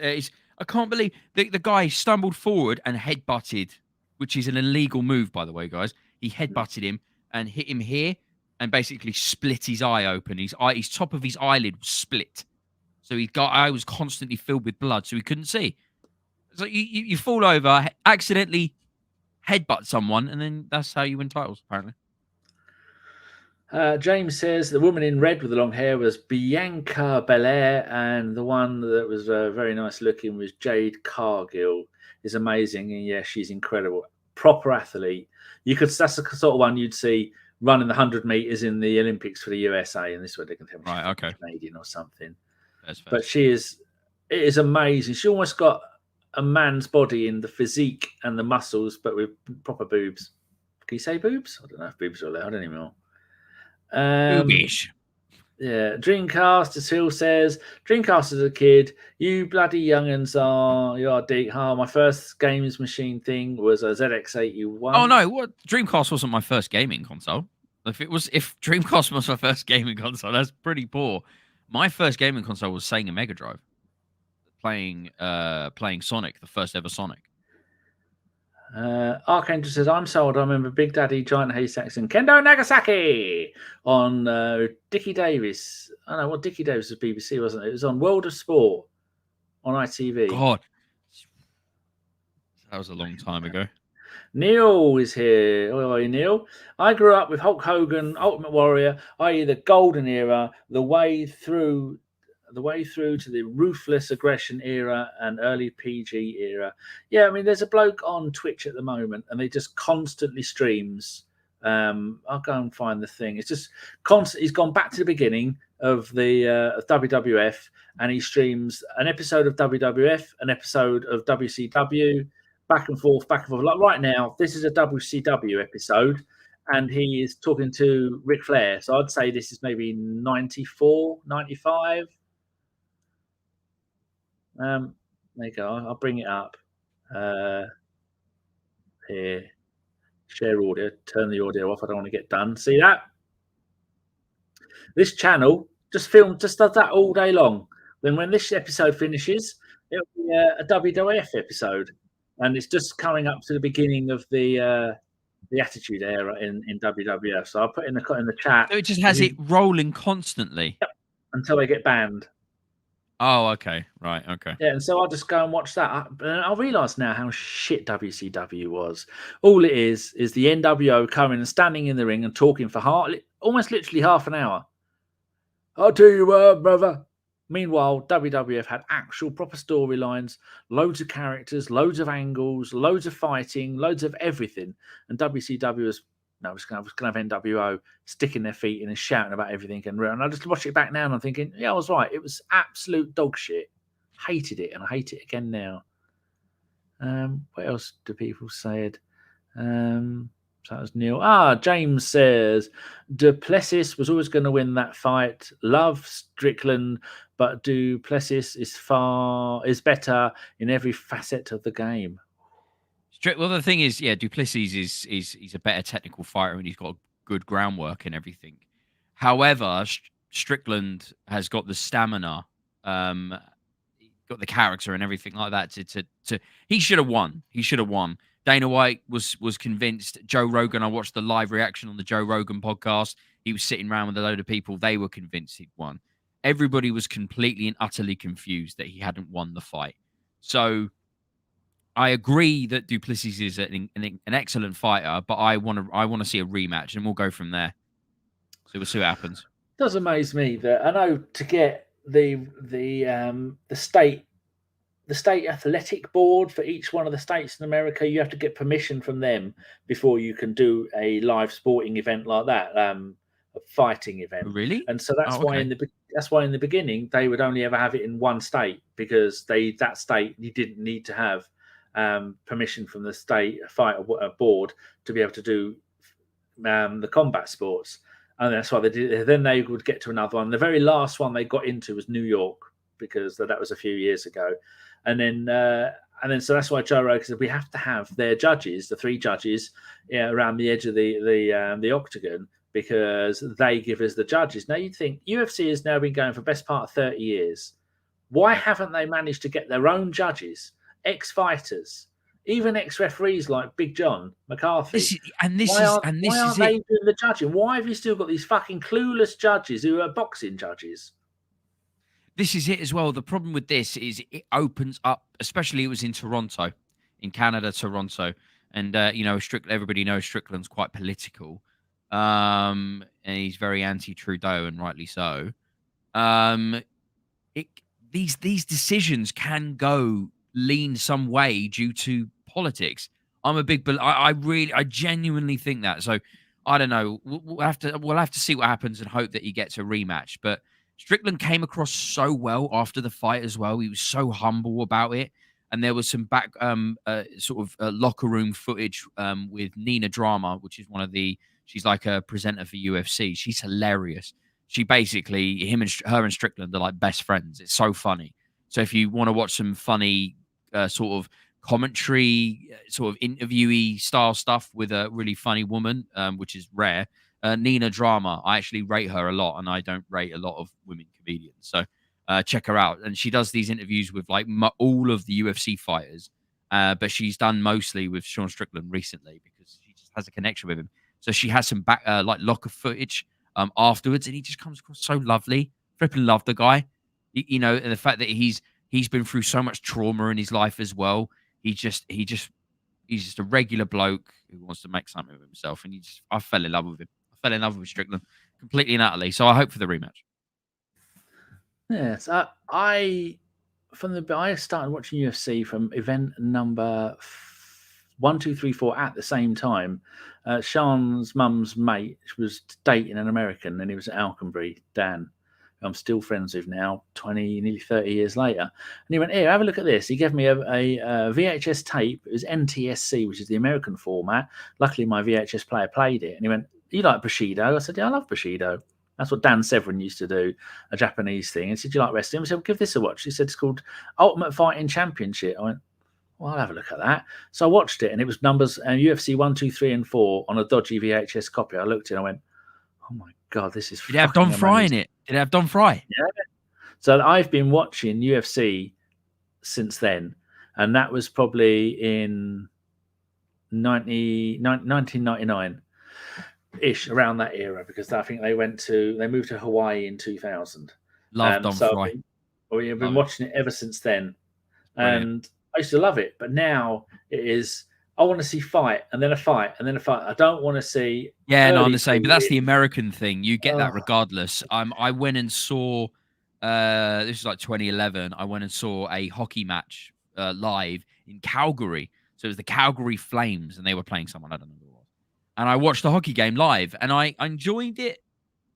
I can't believe the guy stumbled forward and headbutted, which is an illegal move, by the way, guys. He headbutted him and hit him here and basically split his eye open. His top of his eyelid was split. So his eye was constantly filled with blood, so he couldn't see. So you fall over, accidentally headbutt someone, and then that's how you win titles, apparently. James says the woman in red with the long hair was Bianca Belair, and the one that was very nice looking was Jade Cargill. Is amazing, and yeah, she's incredible. Proper athlete. That's the sort of one you'd see running the 100 meters in the Olympics for the USA, and this is what they can tell me. Right, okay. Canadian or something. That's fair. But it is amazing. She almost got a man's body in the physique and the muscles, but with proper boobs. Can you say boobs? I don't know if boobs are allowed anymore. Boobish. Yeah, Dreamcast, as Phil says. Dreamcast as a kid, you bloody young'uns you are Deac. My first games machine thing was a ZX81. Oh no, what? Dreamcast wasn't my first gaming console. If Dreamcast was my first gaming console, that's pretty poor. My first gaming console was Sega Mega Drive, playing Sonic, the first ever Sonic. Archangel says, I'm sold. I remember Big Daddy, Giant Haystacks, and Kendo Nagasaki on Dickie Davis. I don't know what Dickie Davis was BBC, wasn't it? It was on World of Sport on ITV. God, that was a long time ago. Neil is here. How are you, Neil? I grew up with Hulk Hogan, Ultimate Warrior, i.e. the golden era, the way through to the ruthless aggression era and early PG era. Yeah, I mean, there's a bloke on Twitch at the moment, and he just constantly streams. I'll go and find the thing. It's just constant. He's gone back to the beginning of the of WWF, and he streams an episode of WWF, an episode of WCW, back and forth. Like right now, this is a WCW episode, and he is talking to Ric Flair. So I'd say this is maybe 94, 95. There you go. I'll bring it up. Here. Share audio. Turn the audio off. I don't want to get done. See that? This channel just does that all day long. Then when this episode finishes, it'll be a WWF episode. And it's just coming up to the beginning of the Attitude Era in WWF. So I'll put in the chat. So it just has it rolling constantly. Yep, until they get banned. Oh, okay. Right. Okay. Yeah, and so I'll just go and watch that. I realise now how shit WCW was. All it is the NWO coming and standing in the ring and talking for almost literally half an hour. I'll tell you what, brother. Meanwhile, WWF had actual proper storylines, loads of characters, loads of angles, loads of fighting, loads of everything. And WCW was, no, I was going to have NWO sticking their feet in and shouting about everything. And I just watch it back now and I'm thinking, yeah, I was right. It was absolute dog shit. Hated it, and I hate it again now. What else do people say? So that was Neil. James says Duplessis was always going to win that fight. Love Strickland, but Duplessis is better in every facet of the game. Well, the thing is, yeah, Duplessis is he's a better technical fighter and he's got good groundwork and everything. However, Strickland has got the stamina, got the character and everything like that. To he should have won. He should have won. Dana White was convinced. Joe Rogan, I watched the live reaction on the Joe Rogan podcast. He was sitting around with a load of people. They were convinced he'd won. Everybody was completely and utterly confused that he hadn't won the fight. So I agree that Duplessis is an excellent fighter, but I want to see a rematch, and we'll go from there. So we'll see what happens. It does amaze me that I know to get the state athletic board for each one of the states in America, you have to get permission from them before you can do a live sporting event like that, a fighting event. Really? And so that's why in the beginning they would only ever have it in one state, because that state you didn't need to have permission from the state fighter board to be able to do the combat sports. And that's why they did. Then they would get to another one. The very last one they got into was New York, because that was a few years ago. And then so that's why Joe Rogan said we have to have their judges, the three judges, around the edge of the octagon, because they give us the judges. Now you'd think UFC has now been going for the best part of 30 years. Why haven't they managed to get their own judges, ex-fighters, even ex-referees like Big John McCarthy? Why aren't they doing the judging? Why have you still got these fucking clueless judges who are boxing judges? This is it as well. The problem with this is it opens up, especially it was in Toronto, in Canada, Toronto. And, everybody knows Strickland's quite political. And he's very anti-Trudeau, and rightly so. These decisions can lean some way due to politics. I'm a big believer. I genuinely think that. So I don't know. We'll have to see what happens and hope that he gets a rematch. But Strickland came across so well after the fight as well. He was so humble about it. And there was some locker room footage with Nina Drama, which is she's like a presenter for UFC. She's hilarious. She basically, her and Strickland are like best friends. It's so funny. So if you want to watch some funny sort of commentary, sort of interviewee style stuff with a really funny woman, which is rare, Nina Drama, I actually rate her a lot, and I don't rate a lot of women comedians. So check her out. And she does these interviews with like all of the UFC fighters, but she's done mostly with Sean Strickland recently because she just has a connection with him. So she has some locker footage afterwards, and he just comes across so lovely. Flipping love the guy, and the fact that he's been through so much trauma in his life as well. He's just a regular bloke who wants to make something of himself, and I fell in love with him. I fell in love with Strickland completely and utterly. So I hope for the rematch. Yes, I started watching UFC from event number 1, 2, 3, 4 at the same time. Sean's mum's mate was dating an American, and he was at Alconbury, Dan. I'm still friends with now, nearly 30 years later. And he went, here, have a look at this. He gave me a VHS tape. It was NTSC, which is the American format. Luckily, my VHS player played it. And he went, you like Bushido? I said, yeah, I love Bushido. That's what Dan Severn used to do, a Japanese thing. And he said, do you like wrestling? I said, well, give this a watch. He said, it's called Ultimate Fighting Championship. I went, well, I'll have a look at that. So I watched it, and it was numbers UFC 1, 2, 3, and 4 on a dodgy VHS copy. I looked at it and I went, oh my God, this is Did it have Don Fry in it? Did it have Don Fry? Yeah. So I've been watching UFC since then, and that was probably in 1999-ish, around that era, because I think they moved to Hawaii in 2000. Love Don Fry. We have been Love it. watching it ever since then. Brilliant. And I used to love it, but now it is. I want to see fight and then a fight and then a fight. I don't want to see. Yeah, no, I'm the early same. But that's the prelims. American thing. You get that Oh. regardless. I went and saw. This is like 2011. I went and saw a hockey match live in Calgary. So it was the Calgary Flames, and they were playing someone I don't know who it was. And I watched the hockey game live, and I enjoyed it,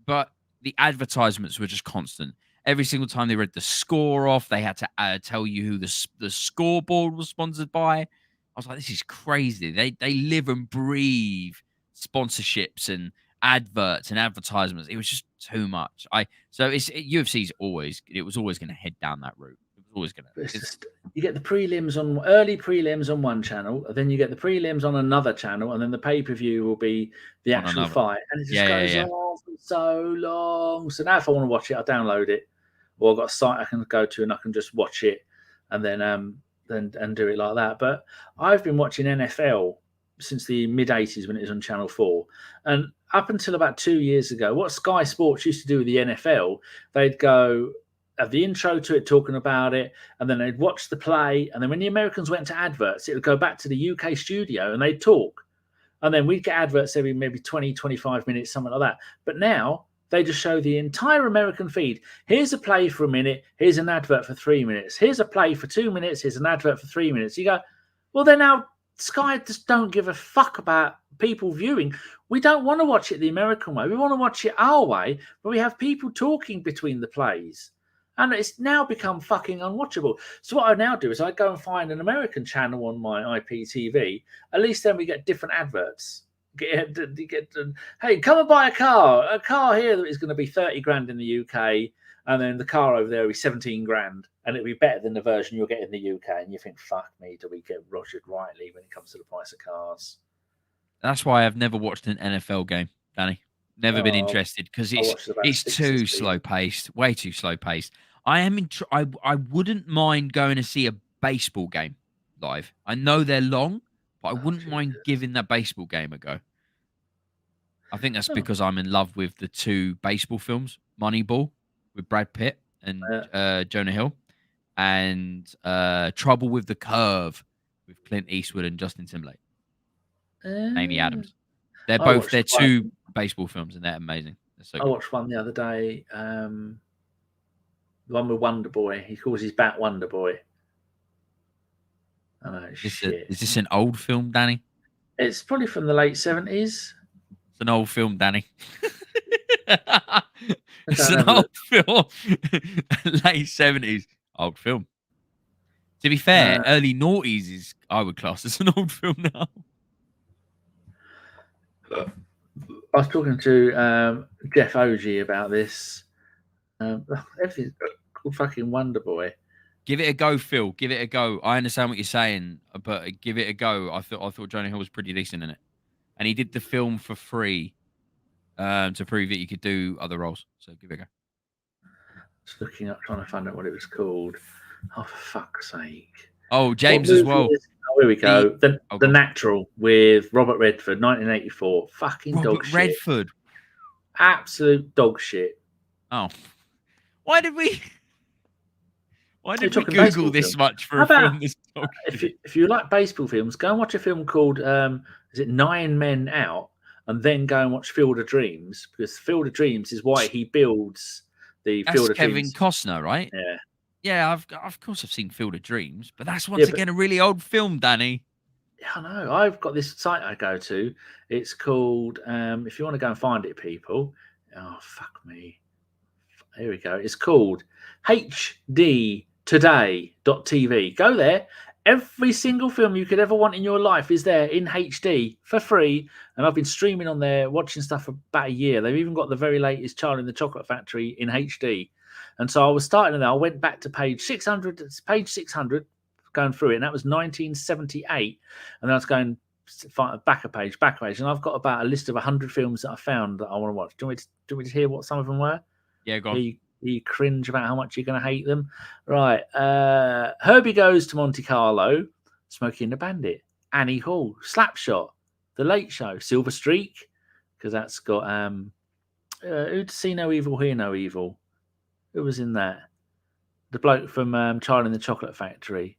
but the advertisements were just constant. Every single time they read the score off, they had to tell you who the scoreboard was sponsored by. I was like, this is crazy. They live and breathe sponsorships and adverts and advertisements. It was just too much. UFC's always going to head down that route. It was always going to. It's just, you get the early prelims on one channel, and then you get the prelims on another channel, and then the pay-per-view will be the On actual another. fight, and it just goes on for so long. So now, if I want to watch it, I download it, or I've got a site I can go to, and I can just watch it, and then do it like that. But I've been watching NFL since the mid '80s when it was on Channel 4, and up until about 2 years ago, what Sky Sports used to do with the NFL, they'd go have the intro to it talking about it, and then they'd watch the play, and then when the Americans went to adverts, it would go back to the UK studio and they'd talk, and then we'd get adverts every maybe 20, 25 minutes, something like that. But now they just show the entire American feed. Here's a play for a minute, here's an advert for 3 minutes, here's a play for 2 minutes, here's an advert for 3 minutes. You go, well, then now Sky just don't give a fuck about people viewing. We don't want to watch it the American way. We want to watch it our way, but we have people talking between the plays. And it's now become fucking unwatchable. So what I now do is I go and find an American channel on my IPTV. At least then we get different adverts. Hey, come and buy a car. A car here that is going to be 30 grand in the UK. And then the car over there will be 17 grand. And it'll be better than the version you'll get in the UK. And you think, fuck me, do we get Rogered rightly when it comes to the price of cars? That's why I've never watched an NFL game, Danny. Never been interested because it's too slow paced, way too slow paced. I wouldn't mind going to see a baseball game live. I know they're long, but I wouldn't mind giving that baseball game a go. I think that's because I'm in love with the two baseball films, Moneyball with Brad Pitt and Jonah Hill, and Trouble with the Curve with Clint Eastwood and Justin Timberlake, Amy Adams. They're two baseball films, and they're amazing. They're so I watched one the other day. The one with Wonder Boy. He calls his bat Wonder Boy. I know, is this an old film, Danny? It's probably from the late 70s. It's an old film, Danny. It's an old film. Late 70s. Old film. To be fair, early noughties is, I would class as an old film now. I was talking to Jeff Ogie about this. Everything's called fucking Wonder Boy. Give it a go, Phil. Give it a go. I understand what you're saying, but give it a go. I thought Jonah Hill was pretty decent in it, and he did the film for free to prove that you could do other roles. So give it a go. Just looking up, trying to find out what it was called. Oh, for fuck's sake! Oh, James as well. Here we go. The Natural with Robert Redford, 1984. Fucking dog shit. Redford. Absolute dog shit. Oh. Why did we Google this much for a film this dog shit? If you like baseball films, go and watch a film called is it 9 Men Out, and then go and watch Field of Dreams, because Field of Dreams is why he builds the Field of Dreams. Kevin Costner, right? Yeah. Yeah, of course I've seen Field of Dreams, but that's once again a really old film, Danny. Yeah, I know. I've got this site I go to. It's called, if you want to go and find it, people. Oh, fuck me. Here we go. It's called hdtoday.tv. Go there. Every single film you could ever want in your life is there in HD for free. And I've been streaming on there, watching stuff for about a year. They've even got the very latest Charlie and the Chocolate Factory in HD. And so I was starting there. I went back to page 600, going through it. And that was 1978. And then I was going back a page. And I've got about a list of 100 films that I found that I want to watch. Do you want me to hear what some of them were? Yeah, go on. You cringe about how much you're going to hate them. Right. Herbie Goes to Monte Carlo, Smokey and the Bandit, Annie Hall, Slapshot, The Late Show, Silver Streak, because that's got Who'd See No Evil, Hear No Evil. Who was in that? The bloke from Charlie and the Chocolate Factory.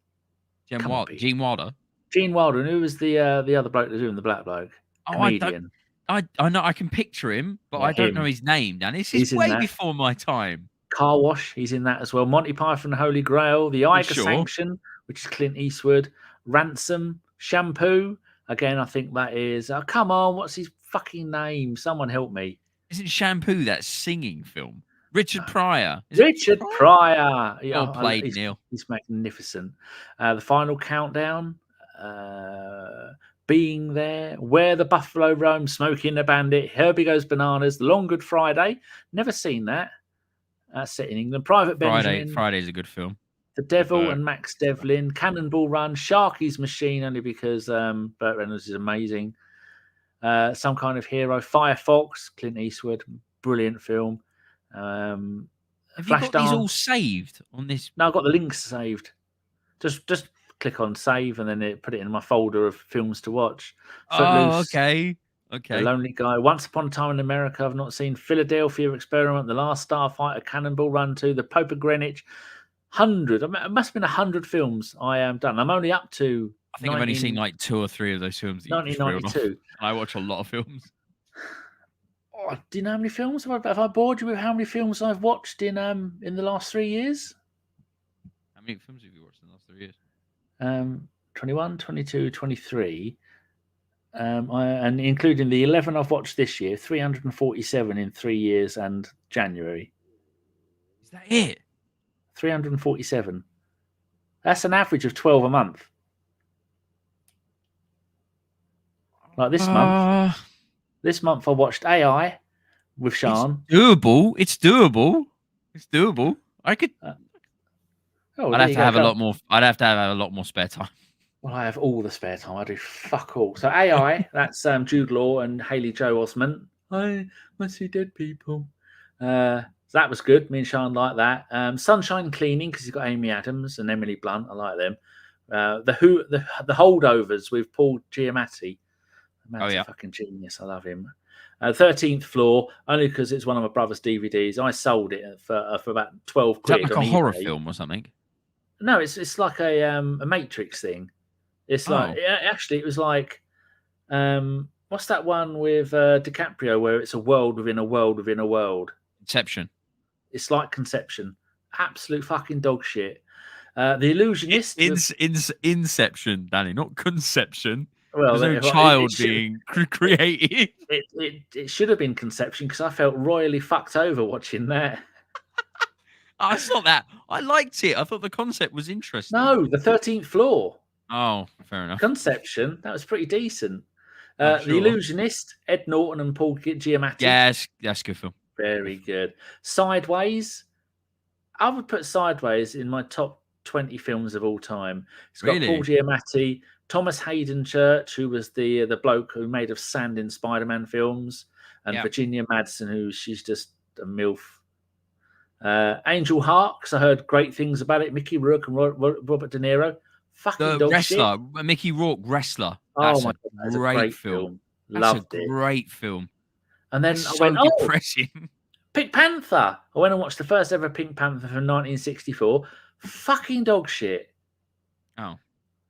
Come on, Pete. Gene Wilder. Gene Wilder. And who was the other bloke that's doing the black bloke? Comedian. I know I can picture him, but Yeah, I don't him. know his name. Dan, this He's is in way that. before my time. Car Wash, he's in that as well. Monty Python, Holy Grail, The Eiger Sure. Sanction, which is Clint Eastwood. Ransom, Shampoo. Again, I think that is. Oh, come on, what's his fucking name? Someone help me. Isn't Shampoo that singing film? Richard Pryor. Richard Pryor. Yeah, Well played, Neil. He's magnificent. The Final Countdown. Being There, Where the Buffalo Roam, Smoking the Bandit, Herbie Goes Bananas, The Long Good Friday. Never seen that. Set in England. Private Benjamin. Friday's a good film. The Devil and Max Devlin. Cannonball Run. Sharky's Machine, only because Burt Reynolds is amazing. Some Kind of Hero. Firefox, Clint Eastwood. Brilliant film. Have you got these all saved on this? No, I've got the links saved. Just click on save and then put it in my folder of films to watch. Footloose, okay. The Lonely Guy, Once Upon a Time in America, I've not seen. Philadelphia Experiment, The Last Starfighter, Cannonball Run 2, The Pope of Greenwich. 100. It must have been 100 films I am done. I'm only up to. I think I've only seen like 2 or 3 of those films. 1992. I watch a lot of films. Oh, do you know how many films? Have I bored you with how many films I've watched in the last 3 years? How many films have you watched in the last 3 years? 21, 22, 23. And including the 11 I've watched this year, 347 in 3 years and January. Is that it? 347. That's an average of 12 a month. Like this month. This month I watched AI with Sean. It's doable. I could. I'd have to have a lot more. I'd have to have a lot more spare time. Well, I have all the spare time. I do fuck all. So AI, that's Jude Law and Haley Joel Osment. I see dead people. So that was good. Me and Sean like that. Sunshine Cleaning, because he's got Amy Adams and Emily Blunt. I like them. The Holdovers with Paul Giamatti. Man's a fucking genius. I love him. 13th Floor, only because it's one of my brother's DVDs. I sold it for about 12 quid. Is that like a horror film or something? No, it's like a Matrix thing. It's like actually it was like what's that one with DiCaprio where it's a world within a world within a world? Inception. It's like Conception. Absolute fucking dog shit. The Illusionist. Inception, Danny, not Conception. Well, there's no child being created. It should have been Conception because I felt royally fucked over watching that. It's not that. I liked it. I thought the concept was interesting. No, the 13th Floor. Oh, fair enough. Conception. That was pretty decent. The Illusionist, Ed Norton and Paul Giamatti. Yes, that's a good film. Very good. Sideways. I would put Sideways in my top 20 films of all time. It's got Paul Giamatti, Thomas Hayden Church, who was the bloke who made of sand in Spider-Man films, and Virginia Madsen, she's just a MILF. Angel Heart, because I heard great things about it. Mickey Rourke and Robert De Niro. Fucking the wrestler, shit. Mickey Rourke, wrestler. That's my God, that's a great film. Loved it. Great film. And then I went, depressing. Pink Panther. I went and watched the first ever Pink Panther from 1964. Fucking dog shit.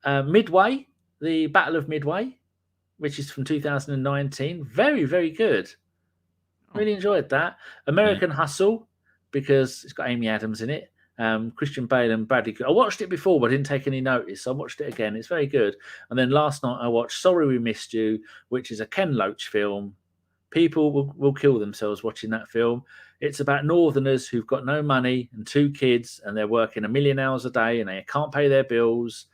Midway, the Battle of Midway, which is from 2019. Very, very good. Really enjoyed that. American Hustle, because it's got Amy Adams in it. Christian Bale and Bradley Cooper. I watched it before, but I didn't take any notice. So I watched it again. It's very good. And then last night I watched Sorry We Missed You, which is a Ken Loach film. People will kill themselves watching that film. It's about Northerners who've got no money and 2 kids, and they're working 1 million hours a day, and they can't pay their bills.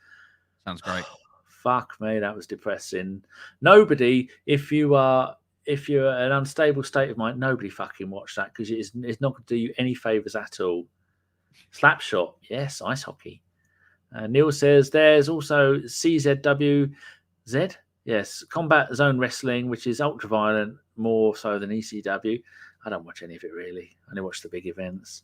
Sounds great. Fuck me, that was depressing. Nobody, if you're an unstable state of mind, nobody fucking watch that because it's not going to do you any favors at all. Slapshot, yes, ice hockey. Neil says there's also CZWZ, yes, Combat Zone Wrestling, which is ultra violent, more so than ECW. I don't watch any of it really. I only watch the big events.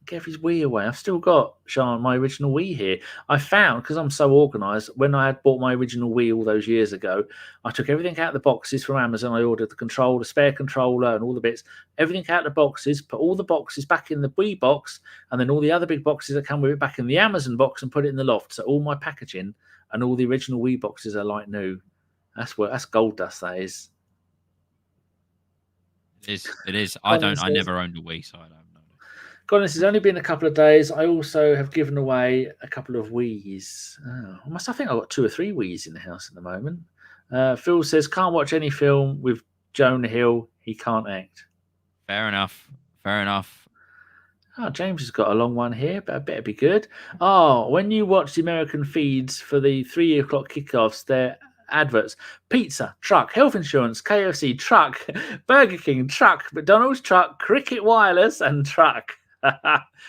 gave his Wii away. I've still got Sean, my original Wii here. I found, because I'm so organised, when I had bought my original Wii all those years ago, I took everything out of the boxes from Amazon. I ordered the controller, the spare controller, and all the bits. Everything out of the boxes, put all the boxes back in the Wii box, and then all the other big boxes that come with it back in the Amazon box and put it in the loft. So all my packaging and all the original Wii boxes are like new. That's gold dust, that is. It is. I never owned a Wii, so I don't know. God, this has only been a couple of days. I also have given away a couple of Wiis. I think I've got 2 or 3 Wiis in the house at the moment. Phil says, can't watch any film with Jonah Hill. He can't act. Fair enough. Oh, James has got a long one here, but I bet it'd be good. Oh, when you watch the American feeds for the 3 o'clock kickoffs, they're adverts: pizza, truck, health insurance, KFC, truck, Burger King, truck, McDonald's, truck, Cricket Wireless, and truck.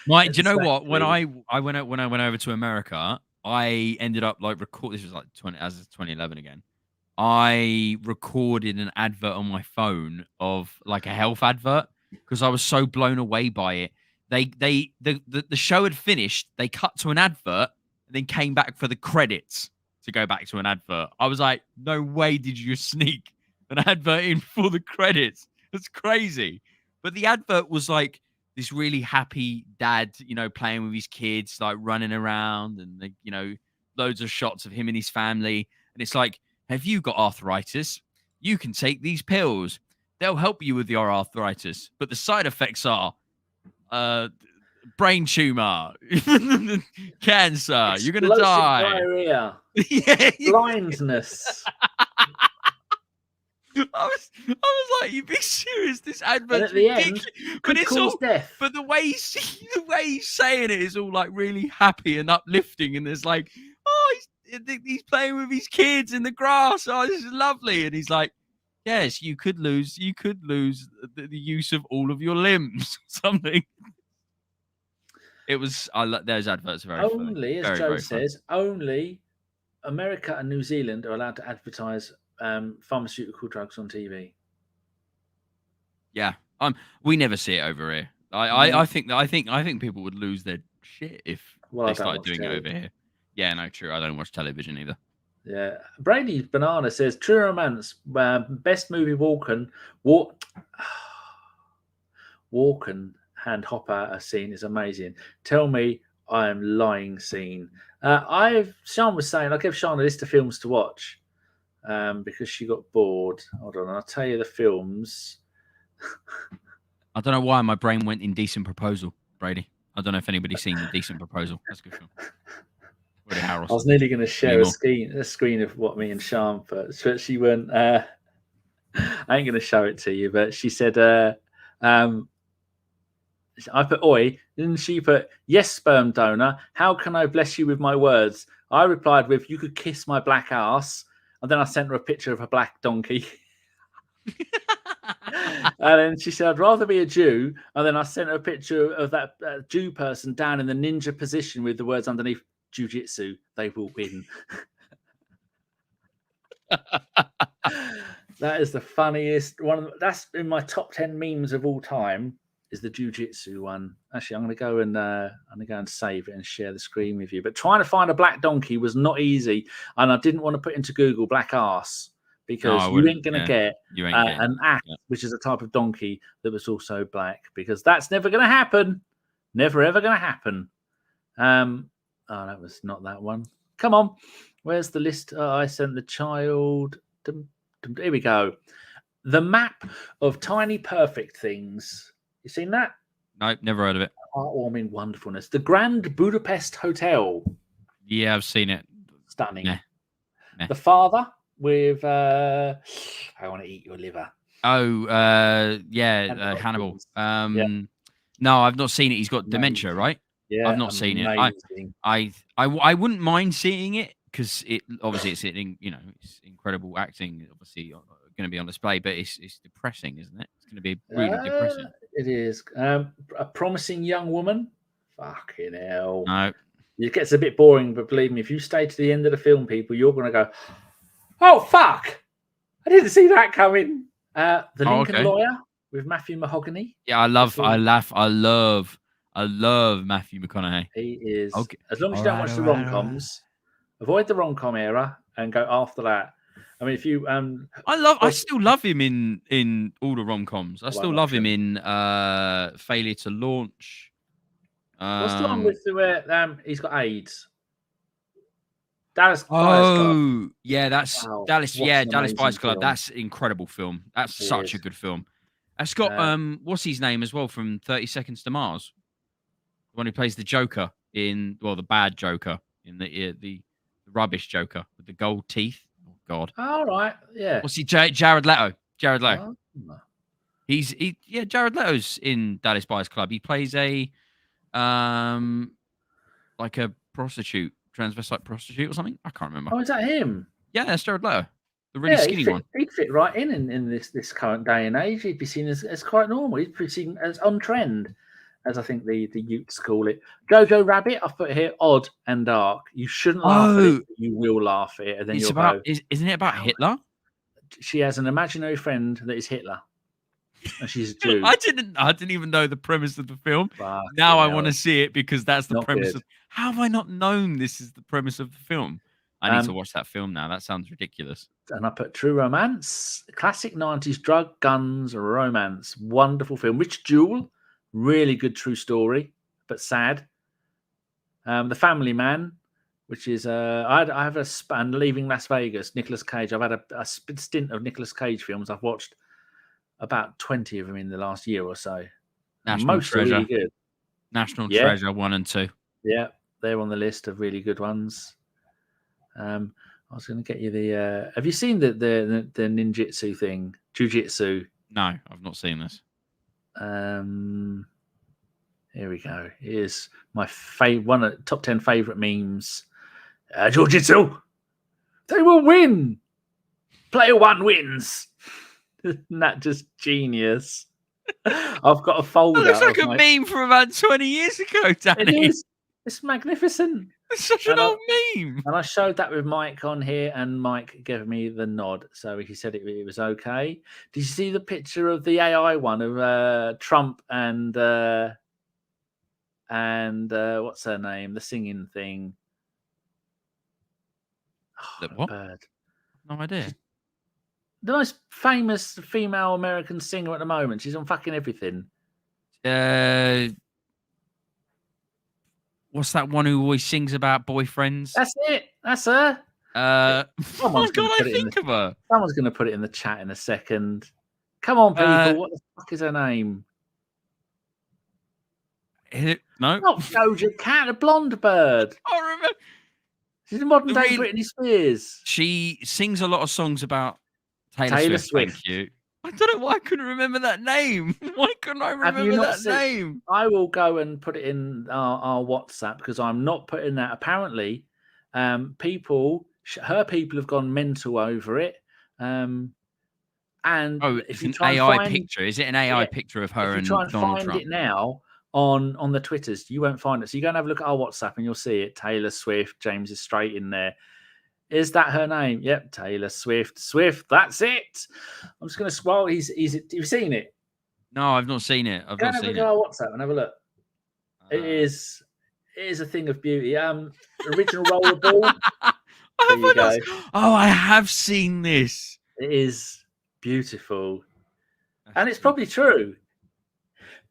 Mike, do you know what? When I went over to America, I ended up like this was like 2011 again. I recorded an advert on my phone of like a health advert because I was so blown away by it. The show had finished. They cut to an advert and then came back for the credits to go back to an advert. I was like, no way did you sneak an advert in for the credits. That's crazy. But the advert was like this really happy dad, playing with his kids, like running around, and loads of shots of him and his family. And it's like, have you got arthritis? You can take these pills. They'll help you with your arthritis, but the side effects are brain tumor, cancer. You're gonna die. Diarrhea. Yeah. Blindness. I was like, you be serious? This advert's at the ridiculous. end, But it's all death. But the way he's saying it is all like really happy and uplifting, and there's like, oh, he's playing with his kids in the grass. Oh, this is lovely. And he's like, yes, you could lose the use of all of your limbs. Something. It was. Those adverts are very only, funny. As Joe says, only America and New Zealand are allowed to advertise pharmaceutical drugs on TV. Yeah, we never see it over here. I think people would lose their shit if they started doing it over here. Yeah, no, true. I don't watch television either. Yeah, Brady Banana says True Romance, best movie Walken and Hopper scene is amazing. Tell me I am lying scene. Sean was saying I gave Sean a list of films to watch because she got bored. Hold on, I'll tell you the films. I don't know why my brain went Indecent Proposal, Brady. I don't know if anybody's seen Indecent Proposal. That's a good film. I was nearly going to share a screen of what me and Sean put, but she went. I ain't going to show it to you, but she said, I put oi, and she put, yes, sperm donor. How can I bless you with my words? I replied with, you could kiss my black ass. And then I sent her a picture of a black donkey. And then she said, I'd rather be a Jew. And then I sent her a picture of that Jew person down in the ninja position with the words underneath, Jiu-Jitsu, they will win. That is the funniest one. That's in my top 10 memes of all time. Is the Jiu-Jitsu one. Actually, I'm going to go and save it and share the screen with you. But trying to find a black donkey was not easy, and I didn't want to put into Google black ass because you ain't going to get an act, which is a type of donkey that was also black, because that's never going to happen. Never ever going to happen. Oh, that was not that one. Come on. Where's the list? I sent the child. Here we go. The map of tiny perfect things. You seen that? No, never heard of it. Heartwarming wonderfulness. The Grand Budapest Hotel. Yeah, I've seen it. Stunning. Nah. The Father with I want to eat your liver. Oh, Hannibal. No, I've not seen it. He's got dementia, right? Yeah, I've not seen it. I wouldn't mind seeing it because it's incredible acting. Obviously, going to be on display, but it's depressing, isn't it? It's going to be really depressing. It is. A Promising Young Woman. Fucking hell. No, it gets a bit boring, but believe me, if you stay to the end of the film, people, you're going to go, "Oh fuck! I didn't see that coming." The Lincoln Lawyer with Matthew Mahogany. Yeah, I love I love Matthew McConaughey. He is. Okay. As long as you All don't right, watch the all right, all rom-coms, avoid the rom-com era and go after that. I mean, if you I still love him in all the rom-coms. I won't still watch love him them. in Failure to Launch. What's the one with the where he's got AIDS? Dallas Buyers Club. Oh, yeah, that's Wow, Dallas. what Yeah, an Dallas Buyers amazing Club. film. That's an incredible film. That's It such a is. good film. It's got what's his name as well from 30 Seconds to Mars. The one who plays the Joker the bad Joker in the rubbish Joker with the gold teeth. Oh God. All right, yeah. What's he? Jared Leto. Jared Leto. Oh. Jared Leto's in Dallas Buyers Club. He plays a like a prostitute, transvestite prostitute or something. I can't remember. Oh, is that him? Yeah, that's Jared Leto. The really skinny one. He'd fit right in this current day and age. He'd be seen as quite normal. He'd be seen as on trend, as I think the Utes call it. Jojo Rabbit, I've put here, odd and dark. You shouldn't laugh at it, but you will laugh at it, and then It's you'll about, go. isn't it about Hitler? She has an imaginary friend that is Hitler, and she's a Jew. I didn't even know the premise of the film. Fucking Now I hell. want to see it because that's the Not premise. good. How have I not known this is the premise of the film? I need to watch that film now. That sounds ridiculous. And I put True Romance, classic 90s drug, guns, romance. Wonderful film. Rich Jewel, really good true story, but sad. The Family Man, which is, I have a span, Leaving Las Vegas, Nicolas Cage. I've had a stint of Nicolas Cage films. I've watched about 20 of them in the last year or so. National Treasure. Really good. National Treasure 1 and 2. Yeah, they're on the list of really good ones. I was going to get you the. Have you seen the ninjutsu thing, jujitsu? No, I've not seen this. Here we go. Here's my one of the top 10 favorite memes. Jujitsu, they will win. Player one wins. Isn't that just genius? I've got a folder. That looks like a meme from about 20 years ago, Danny. It is. It's magnificent. It's such an old meme. And I showed that with Mike on here, and Mike gave me the nod. So he said it was okay. Did you see the picture of the AI one of Trump and what's her name? The singing thing. Oh, what? Bird. No idea. The most famous female American singer at the moment. She's on fucking everything. What's that one who always sings about boyfriends? That's it. That's her. Oh my God, I think of her. Someone's going to put it in the chat in a second. Come on, people. What the fuck is her name? No. Not Doja Cat, the blonde bird. I remember. She's a modern day Britney Spears. She sings a lot of songs about Taylor Swift. Thank you. I don't know why I couldn't remember that name. Why couldn't I remember that name? I will go and put it in our WhatsApp because I'm not putting that. Apparently, her people have gone mental over it. And it's an AI picture. Is it an AI picture of her and Donald Trump? If you try and find it now on the Twitters, you won't find it. So you go and have a look at our WhatsApp and you'll see it. Taylor Swift. James is straight in there. Is that her name? Yep, Taylor Swift. That's it. I'm just going to scroll. You've seen it? No, I've not seen it. I've not seen it. Go on WhatsApp and have a look. It is a thing of beauty. Original rollerball. There you go. Oh, I have seen this. It is beautiful, and it's probably true.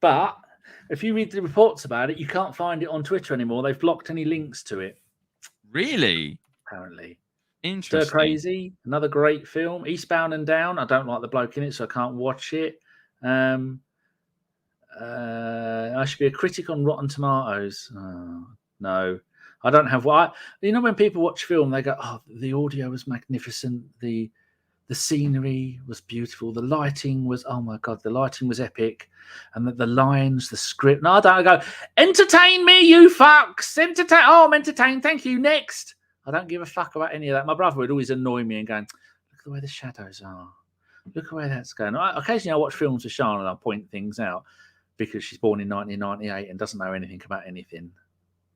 But if you read the reports about it, you can't find it on Twitter anymore. They've blocked any links to it. Really? Apparently. Interesting. Stir Crazy, another great film. Eastbound and Down. I don't like the bloke in it, so I can't watch it. I should be a critic on Rotten Tomatoes. Oh, no, I don't have what. When people watch film, they go, "Oh, the audio was magnificent. The scenery was beautiful. The lighting was, oh my God, the lighting was epic, and the lines, the script." No, I don't. I go, "Entertain me, you fucks! Entertain! Oh, I'm entertained. Thank you. Next." I don't give a fuck about any of that. My brother would always annoy me and going, "Look at the way the shadows are. Look at where that's going." Occasionally I watch films with Sean and I'll point things out because she's born in 1998 and doesn't know anything about anything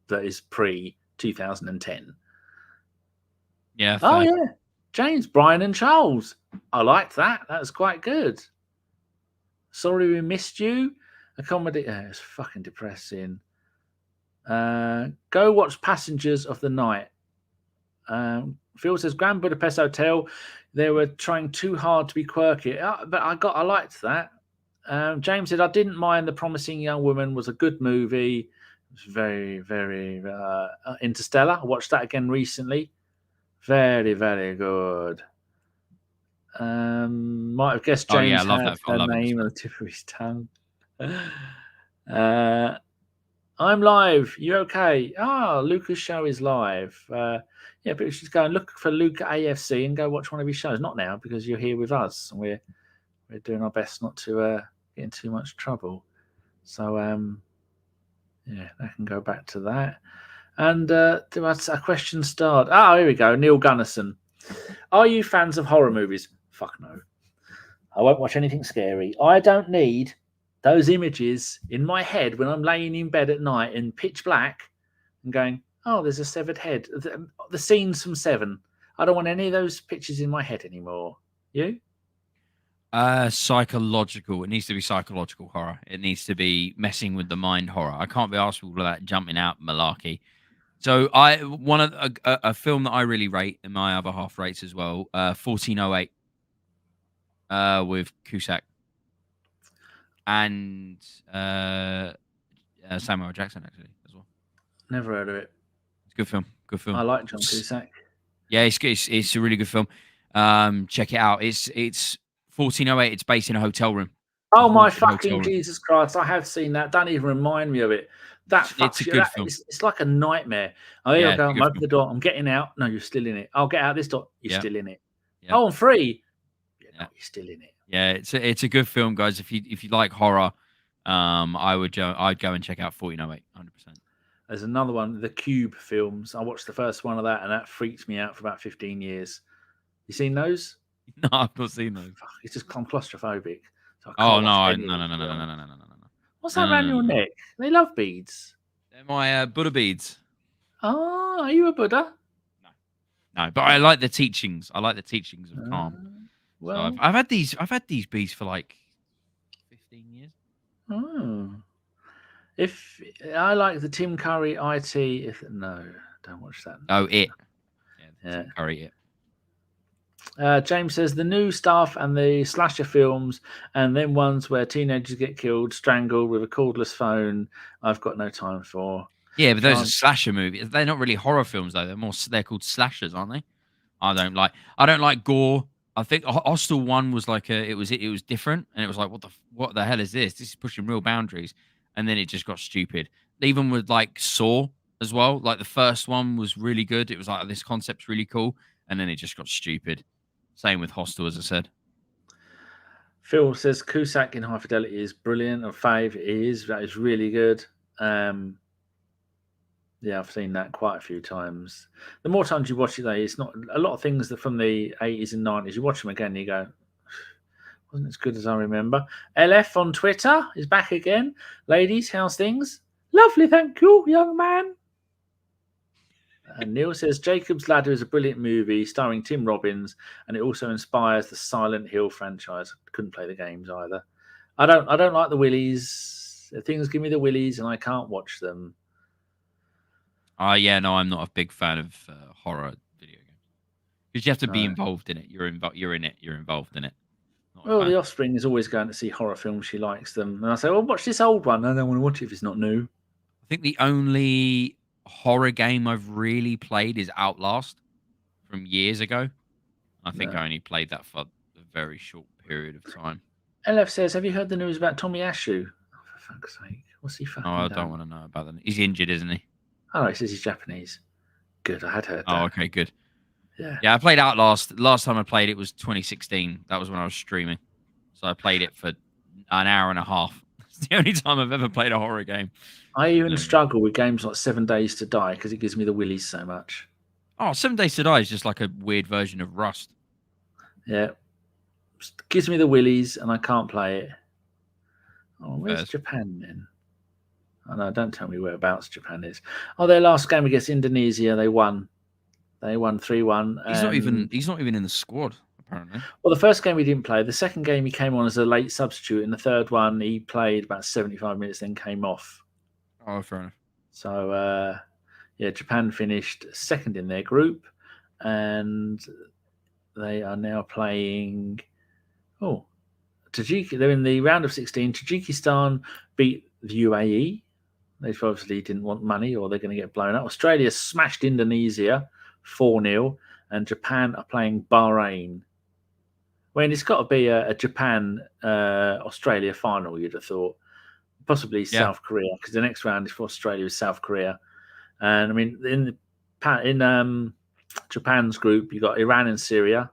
that is pre-2010. Yeah. Oh, yeah. James, Brian and Charles. I liked that. That was quite good. Sorry we missed you. A comedy. It's fucking depressing. Go watch Passengers of the Night. Phil says Grand Budapest Hotel. They were trying too hard to be quirky, but I liked that. James said I didn't mind The Promising Young Woman. Was a good movie. It was very, very Interstellar. I watched that again recently. Very, very good. Might have guessed James I love had that. I her love name on the tip of his tongue. I'm live. You okay? Luca's show is live. Yeah, but you should go and look for Luca AFC and go watch one of his shows. Not now because you're here with us and we're doing our best not to get in too much trouble. So yeah, I can go back to that. And do a question start? Here we go. Neil Gunnison. Are you fans of horror movies? Fuck no. I won't watch anything scary. I don't need those images in my head when I'm laying in bed at night in pitch black and going, oh, there's a severed head. The scenes from Seven. I don't want any of those pictures in my head anymore. You? Psychological. It needs to be psychological horror. It needs to be messing with the mind horror. I can't be asked for all of that jumping out malarkey. So a film that I really rate and my other half rates as well, 1408 with Cusack and Samuel L. Jackson actually as well. Never heard of it. It's a good film. Good film. I like John Cusack. Yeah, it's a really good film. Check it out. It's 1408. It's based in a hotel room. Oh my fucking Jesus Christ! I have seen that. Don't even remind me of it. It's a good film. It's like a nightmare. Go. I'm open the door. I'm getting out. No, you're still in it. I'll get out this door. You're still in it. Yeah. Oh, I'm free. No, you're still in it. Yeah, it's a good film, guys. If you like horror, I'd go and check out 1408. 100%. There's another one, the Cube films. I watched the first one of that, and that freaked me out for about 15 years. You seen those? No, I've not seen those. Fuck, it's just I'm claustrophobic. So no. What's that around your neck? They love beads. They're my Buddha beads. Oh, are you a Buddha? No, but I like the teachings. I like the teachings of calm. Well, so I've had these beads for like 15 years. Oh. If I like the Tim Curry IT, no, don't watch that. Oh, It. Yeah. Tim Curry, It. James says the new stuff and the slasher films and then ones where teenagers get killed, strangled with a cordless phone, I've got no time for. Yeah, but those are slasher movies. They're not really horror films though. They're called slashers, aren't they? I don't like gore. I think Hostel 1 was like it was different, and it was like what the hell is this? This is pushing real boundaries, and then it just got stupid. Even with like Saw as well, like the first one was really good. It was like this concept's really cool, and then it just got stupid. Same with Hostel, as I said. Phil says Cusack in High Fidelity is brilliant. Or fave, it is. That is really good. Yeah, I've seen that quite a few times. The more times you watch it, though, it's not a lot of things that from the 80s and 90s. You watch them again, and you go, wasn't as good as I remember. LF on Twitter is back again. Ladies, how's things? Lovely, thank you, young man. And Neil says Jacob's Ladder is a brilliant movie starring Tim Robbins, and it also inspires the Silent Hill franchise. Couldn't play the games either. I don't like the willies. Things give me the willies, and I can't watch them. Yeah, no, I'm not a big fan of horror video games because you have to be involved in it. You're in it. You're involved in it. Well, the offspring is always going to see horror films. She likes them, and I say, "Well, watch this old one." I don't want to watch it if it's not new. I think the only horror game I've really played is Outlast from years ago. I think I only played that for a very short period of time. LF says, "Have you heard the news about Tommy Ashu?" Oh, for fuck's sake, what's he fucking? I don't want to know about that. He's injured, isn't he? Oh, he says he's Japanese. Good, I had heard that. Oh, okay, good. Yeah, I played Outlast. Last time I played it was 2016. That was when I was streaming. So I played it for an hour and a half. It's the only time I've ever played a horror game. I even struggle with games like 7 Days to Die because it gives me the willies so much. Oh, 7 Days to Die is just like a weird version of Rust. Yeah. Just gives me the willies and I can't play it. Oh, where's Japan then? Oh, no, don't tell me whereabouts Japan is. Oh, their last game against Indonesia, they won. They won 3-1. He's not even in the squad. apparently. Well, the first game he didn't play. The second game he came on as a late substitute. And the third one he played about 75 minutes, then came off. Oh, fair enough. So, Japan finished second in their group, and they are now playing. Oh, Tajik. They're in the round of 16. Tajikistan beat the UAE. They obviously didn't want money, or they're going to get blown up. Australia smashed Indonesia 4-0, and Japan are playing Bahrain. I mean, it's got to be a Japan Australia final, you'd have thought. Possibly South Korea, because the next round is for Australia with South Korea. And I mean, in Japan's group, you got Iran and Syria.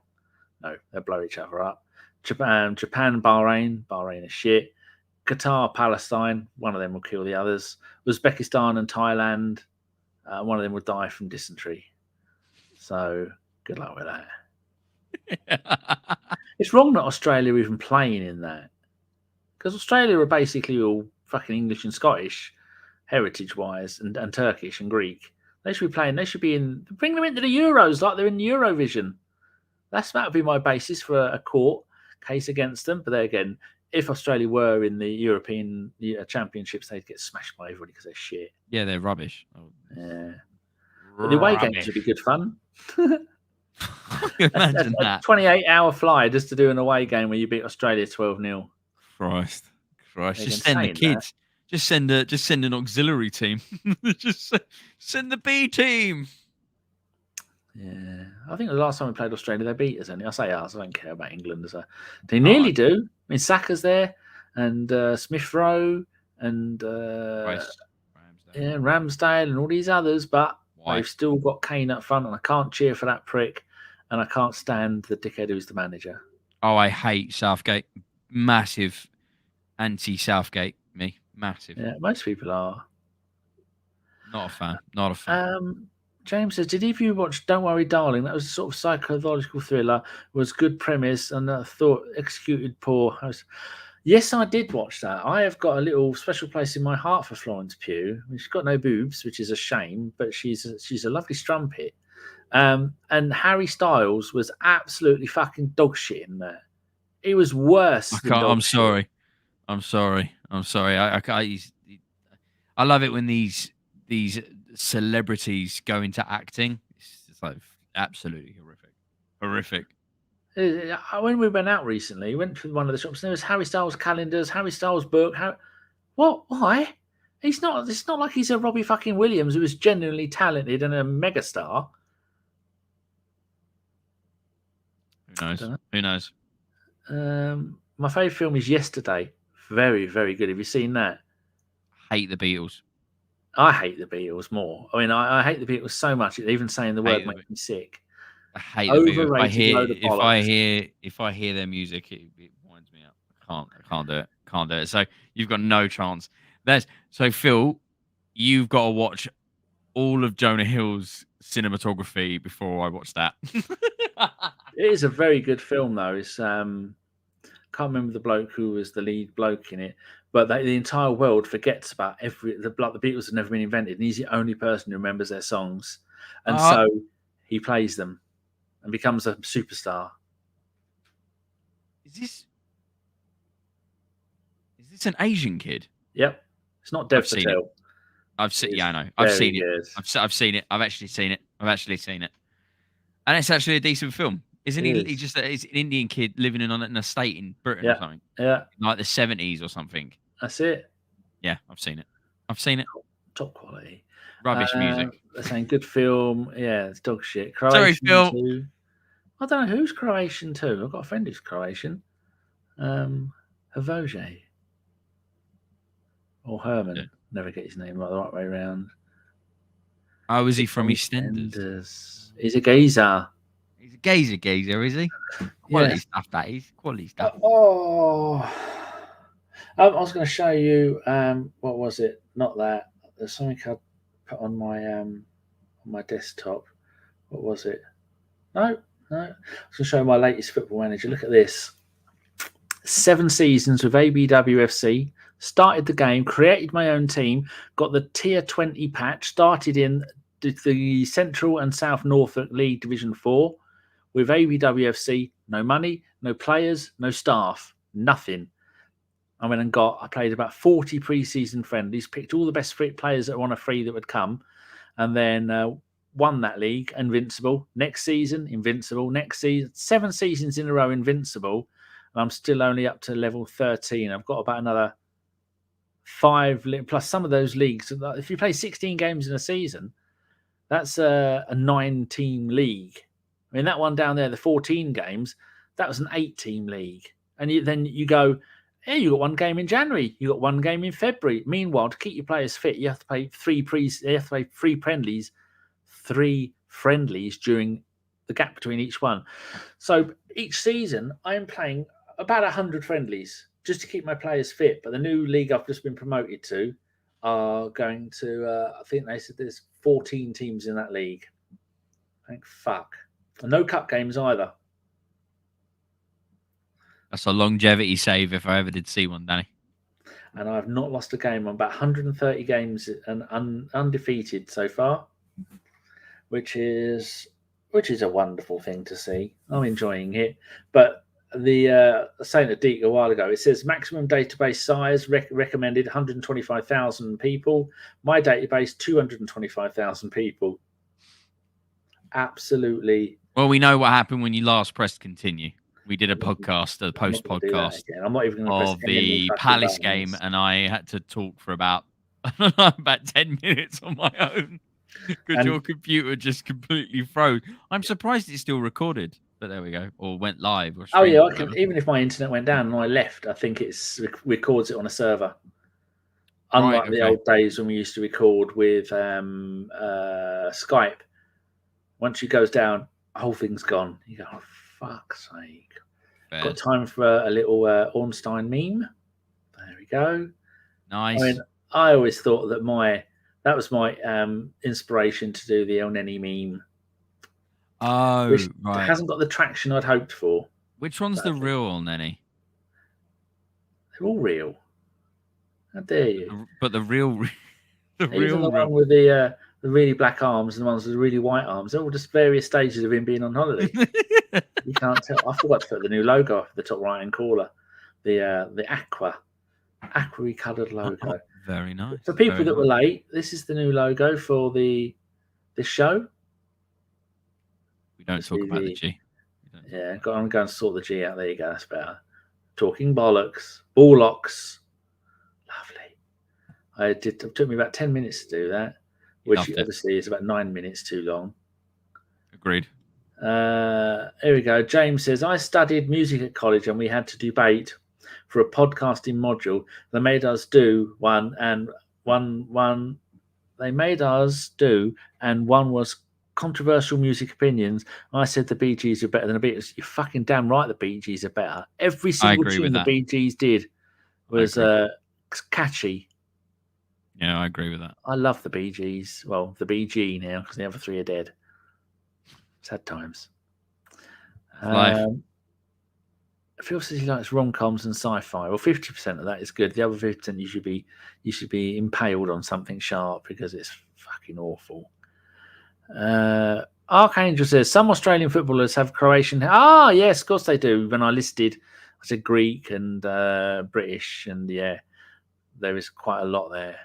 No, they'll blow each other up. Japan, Bahrain. Bahrain is shit. Qatar, Palestine. One of them will kill the others. Uzbekistan and Thailand. One of them will die from dysentery. So good luck with that. It's wrong that Australia are even playing in that, because Australia are basically all fucking English and Scottish, heritage-wise, and Turkish and Greek. They should be playing. They should be in. Bring them into the Euros like they're in Eurovision. That would be my basis for a court case against them. But there again, if Australia were in the European Championships, they'd get smashed by everybody because they're shit. Yeah, they're rubbish. Yeah. But the away games would be good fun. Imagine that. 28-hour fly just to do an away game where you beat Australia 12-0. Christ. Just send the kids. Just send an auxiliary team. Just send the B team. Yeah, I think the last time we played Australia, they beat us. I say us. I don't care about England. They nearly do. I mean, Saka's there, and Smith Rowe, and Ramsdale, and all these others, but they've still got Kane up front, and I can't cheer for that prick, and I can't stand the dickhead who's the manager. Oh, I hate Southgate. Massive anti-Southgate. Me, massive. Yeah, most people are. Not a fan. James says, did either of you watch Don't Worry Darling? That was a sort of psychological thriller. It was good premise, and I thought executed poor. Yes, I did watch that. I have got a little special place in my heart for Florence Pugh. She's got no boobs, which is a shame, but she's a lovely strumpet. And Harry Styles was absolutely fucking dog shit in that. He was worse. I'm sorry. I love it when these celebrities go into acting. It's like absolutely horrific. When we went out recently, we went to one of the shops, and there was Harry Styles calendars, Harry Styles book. What? Why? It's not like he's a Robbie fucking Williams who is genuinely talented and a megastar. Who knows? My favourite film is Yesterday. Very, very good. Have you seen that? Hate the Beatles. I hate the Beatles more. I mean, I hate the Beatles so much. Even saying the word makes me sick. I hate the Beatles. If I hear their music, it winds me up. I can't do it. So you've got no chance. So Phil, you've got to watch all of Jonah Hill's cinematography before I watch that. It is a very good film, though. It's can't remember the bloke who was the lead bloke in it, but the entire world forgets about the Beatles have never been invented, and he's the only person who remembers their songs, and so he plays them and becomes a superstar. Is this an Asian kid? Yep, it's not Dev Patel. I've seen. Yeah, I know. I've seen it. I've seen it. I've actually seen it. And it's actually a decent film. Isn't he? He's just he's an Indian kid living in an estate in Britain or something. Yeah, like the 70s or something. That's it. Yeah, I've seen it. Top quality. Rubbish music. They're saying good film. Yeah, it's dog shit. Sorry, Phil. Too. I don't know who's Croatian too. I've got a friend who's Croatian. Havoje. Or Herman. Yeah. Never get his name the right way around. Oh, is he from EastEnders? He's a geezer. He's a geezer, is he? Quality stuff, that is. Quality stuff. I was going to show you, what was it? Not that. There's something I put on my desktop. What was it? No. I was going to show you my latest Football Manager. Look at this. 7 seasons with ABWFC. Started the game, created my own team, got the Tier 20 patch, started in the Central and South Norfolk League Division 4 with ABWFC, no money, no players, no staff, nothing. I went and I played about 40 pre-season friendlies, picked all the best players that were on a free that would come, and then won that league, invincible. Next season, invincible. Next season, 7 seasons in a row, invincible. And I'm still only up to level 13. I've got about another 5, plus some of those leagues. If you play 16 games in a season, that's a 9-team league. I mean, that one down there, the 14 games, that was an 8-team league. And then you go, yeah, you got 1 game in January, you got 1 game in February. Meanwhile, to keep your players fit, you have to play 3 friendlies, 3 friendlies during the gap between each one. So each season, I'm playing about 100 friendlies just to keep my players fit. But the new league I've just been promoted to are going to, I think they said there's 14 teams in that league. Thank fuck. And no cup games either. That's a longevity save if I ever did see one, Danny. And I've not lost a game. I'm about 130 games and undefeated so far, which is a wonderful thing to see. I'm enjoying it. But the saying to Deac a while ago, it says maximum database size recommended 125,000 people. My database 225,000 people. Absolutely. Well, we know what happened when you last pressed continue. We did a podcast, a post podcast I'm not even of the Palace game, and I had to talk for about 10 minutes on my own because your computer just completely froze. I'm surprised it's still recorded, but there we go, or went live. Or oh yeah, even if my internet went down and I left, I think it records it on a server. Unlike the old days when we used to record with Skype, once it goes down, the whole thing's gone. You go, oh, fuck's sake. Fair. Got time for a little Ornstein meme. There we go. Nice. I mean, I always thought that that was my inspiration to do the El Neni meme. Oh, which right. hasn't got the traction I'd hoped for. Which one's the real El Neni? They're all real. How dare you? But the real Even the one with the really black arms and the ones with the really white arms, they're all just various stages of him being on holiday. You can't tell. I forgot to put the new logo up at the top right hand corner. The aqua coloured logo. Oh, very nice. For people that were late, this is the new logo for this show. We don't talk about the G. Yeah, I'm going to sort the G out. There you go. That's better. Talking Ballocks. Ballocks. Lovely. It took me about 10 minutes to do that, which obviously is about 9 minutes too long. Agreed. Here we go. James says, I studied music at college and we had to debate for a podcasting module. They made us do one was controversial music opinions. I said the Bee Gees are better than the Beatles. You're fucking damn right the Bee Gees are better. Every single tune the Bee Gees did was catchy. Yeah, I agree with that. I love the Bee Gees. Well, the BG now because the other 3 are dead. Sad times. Phil says he likes rom-coms and sci-fi. Well, 50% of that is good. The other 50% you should be impaled on something sharp because it's fucking awful. Archangel says some Australian footballers have Croatian. Yes, of course they do. When I listed, I said Greek and British, and yeah, there is quite a lot there.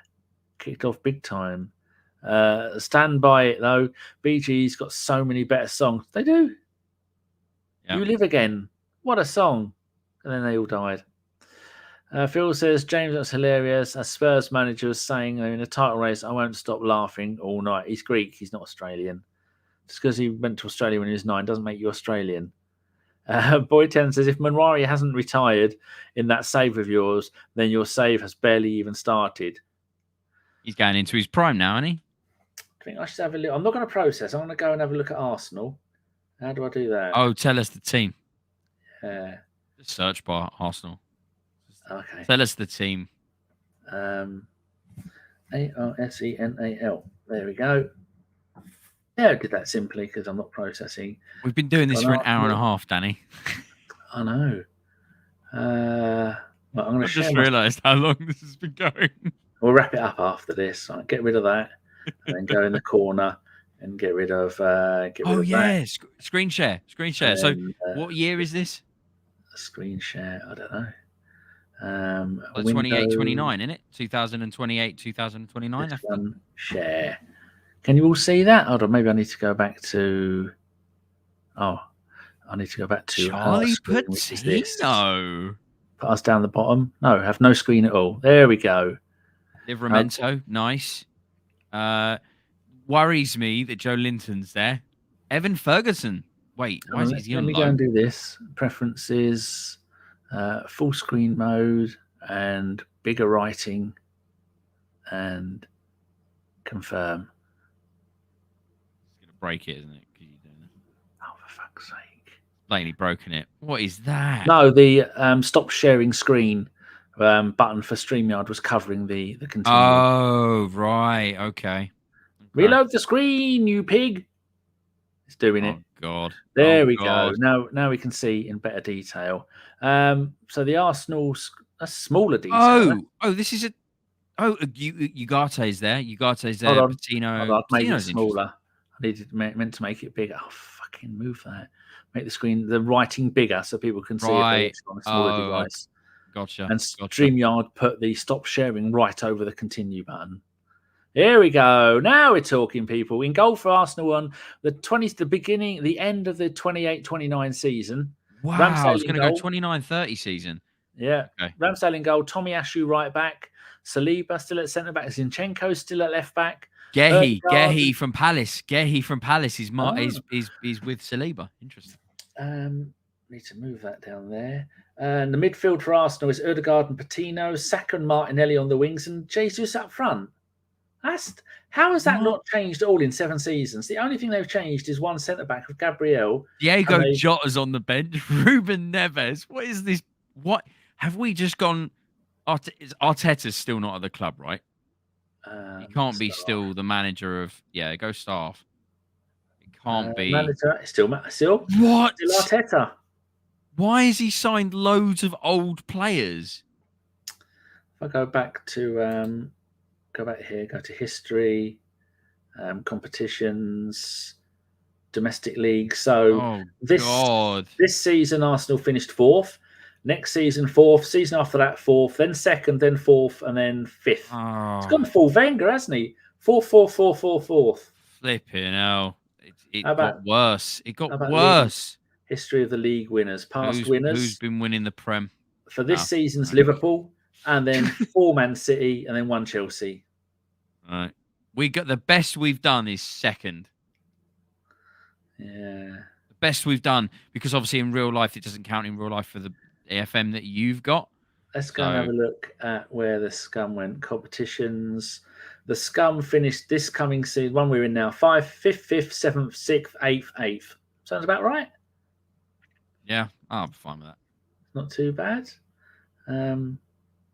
Kicked off big time. Stand by it though. Bee Gees got so many better songs. They do. Yep. You Live Again. What a song. And then they all died. Phil says, James, that's hilarious. A Spurs manager was saying in a title race, I won't stop laughing all night. He's Greek. He's not Australian. Just because he went to Australia when he was 9 doesn't make you Australian. Boy 10 says, if Manwari hasn't retired in that save of yours, then your save has barely even started. He's going into his prime now, isn't he? I think I should have a look. I'm not going to process. I'm going to go and have a look at Arsenal. How do I do that? Oh, tell us the team. Just search bar Arsenal. Okay. Tell us the team. Arsenal. There we go. Yeah, I did that simply because I'm not processing. We've been doing this for an hour and a half, Danny. I know. Well, I'm going to just realised how long this has been going. We'll wrap it up after this. I'll get rid of that and then go in the corner. and get rid of Oh that. yeah, screen share. So And, what year is this? screen share? I don't know. Like 28, 29, isn't it? 2028, 2029. This one, share. Can you all see that? Hold on, maybe I need to go back to. Oh, I need to go back to our Charlie screen, which is this. Patino. Put us down the bottom. No, have no screen at all. There we go. Livramento, nice. Worries me that Joe Linton's there. Evan Ferguson. Wait, why is he Let on me go low? and do this. Preferences, full screen mode, and bigger writing, and confirm. It's gonna break it, isn't it? 'Cause you don't know. Oh, for fuck's sake! Blatantly broken it. What is that? No, the stop sharing screen button for StreamYard was covering the continue. Oh, right. Okay. Reload the screen, you pig. It's doing it. Oh God. There we go. Now we can see in better detail. So the Arsenal, a smaller detail. Oh, this is a. Oh, Ugarte's there. Ugarte's there. Hold on. Patino. Hold on, I've made it Patino's smaller. I meant to make it bigger. Oh, fucking move that. Make the screen, the writing bigger so people can see Right. it on a smaller device. Gotcha. And StreamYard put the stop sharing right over the continue button. Here we go. Now we're talking, people. In goal for Arsenal on the end of the 28-29 season. Wow, Ramsdale I was going to go goal. 29-30 season. Yeah. Okay. Ramsdale in goal. Tomiyasu right back. Saliba still at centre back. Zinchenko still at left back. Gehi from Palace. Gehi from Palace is with Saliba. Interesting. Need to move that down there. And the midfield for Arsenal is Ødegaard and Patino, Saka and Martinelli on the wings, and Jesus up front. How has that not changed at all in 7 seasons? The only thing they've changed is one centre back of Gabriel. Diego Jota's on the bench. Ruben Neves. What is this? What have we just gone? Arteta's still not at the club, right? He can't be still the manager of. Yeah, go staff. It can't be. Manager still what? Still Arteta. Why has he signed loads of old players? If I go back to go back here, go to history, competitions, domestic league. So this season Arsenal finished 4th. Next season 4th. Season after that 4th. Then 2nd. Then 4th. And then 5th. Oh. He's gone full Wenger, hasn't he? 4th. Flipping hell! It got worse. It got worse. History of the league winners, past winners. Who's been winning the Prem? For this season's Liverpool, and then 4 Man City, and then 1 Chelsea. All right. We got the best we've done is 2nd. Yeah. The best we've done, because obviously in real life it doesn't count in real life for the AFM that you've got. Let's go and have a look at where the Scum went. Competitions. The Scum finished this coming season, one we're in now, 5th, 5th, 7th, 6th, 8th, 8th. Sounds about right. Yeah, I'm fine with that. Not too bad.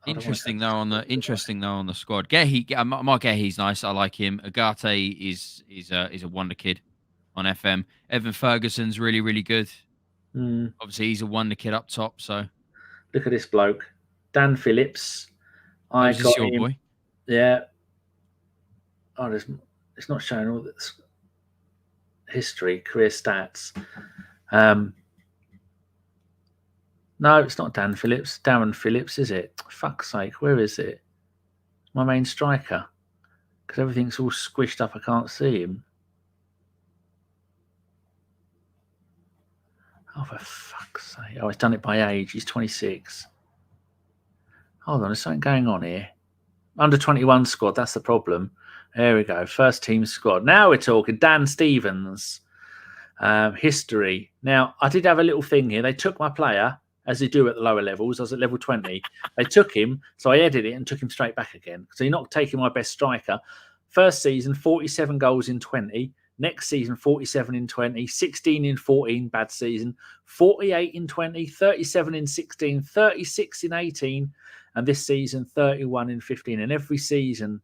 Interesting though on the squad. Mark Gehi's nice. I like him. Agate is a wonder kid on FM. Evan Ferguson's really, really good. Obviously, he's a wonder kid up top. So look at this bloke, Dan Phillips. I got him. Boy? Yeah. Oh, it's not showing all this history, career stats. No, it's not Dan Phillips. Darren Phillips, is it? Fuck's sake, where is it? My main striker. Because everything's all squished up. I can't see him. Oh, for fuck's sake. Oh, he's done it by age. He's 26. Hold on, there's something going on here. Under 21 squad, that's the problem. There we go. First team squad. Now we're talking. Dan Stevens. History. Now, I did have a little thing here. They took my player, as they do at the lower levels. I was at level 20. They took him, so I edited it and took him straight back again. So you're not taking my best striker. First season, 47 goals in 20. Next season, 47 in 20. 16 in 14, bad season. 48 in 20. 37 in 16. 36 in 18. And this season, 31 in 15. And every season,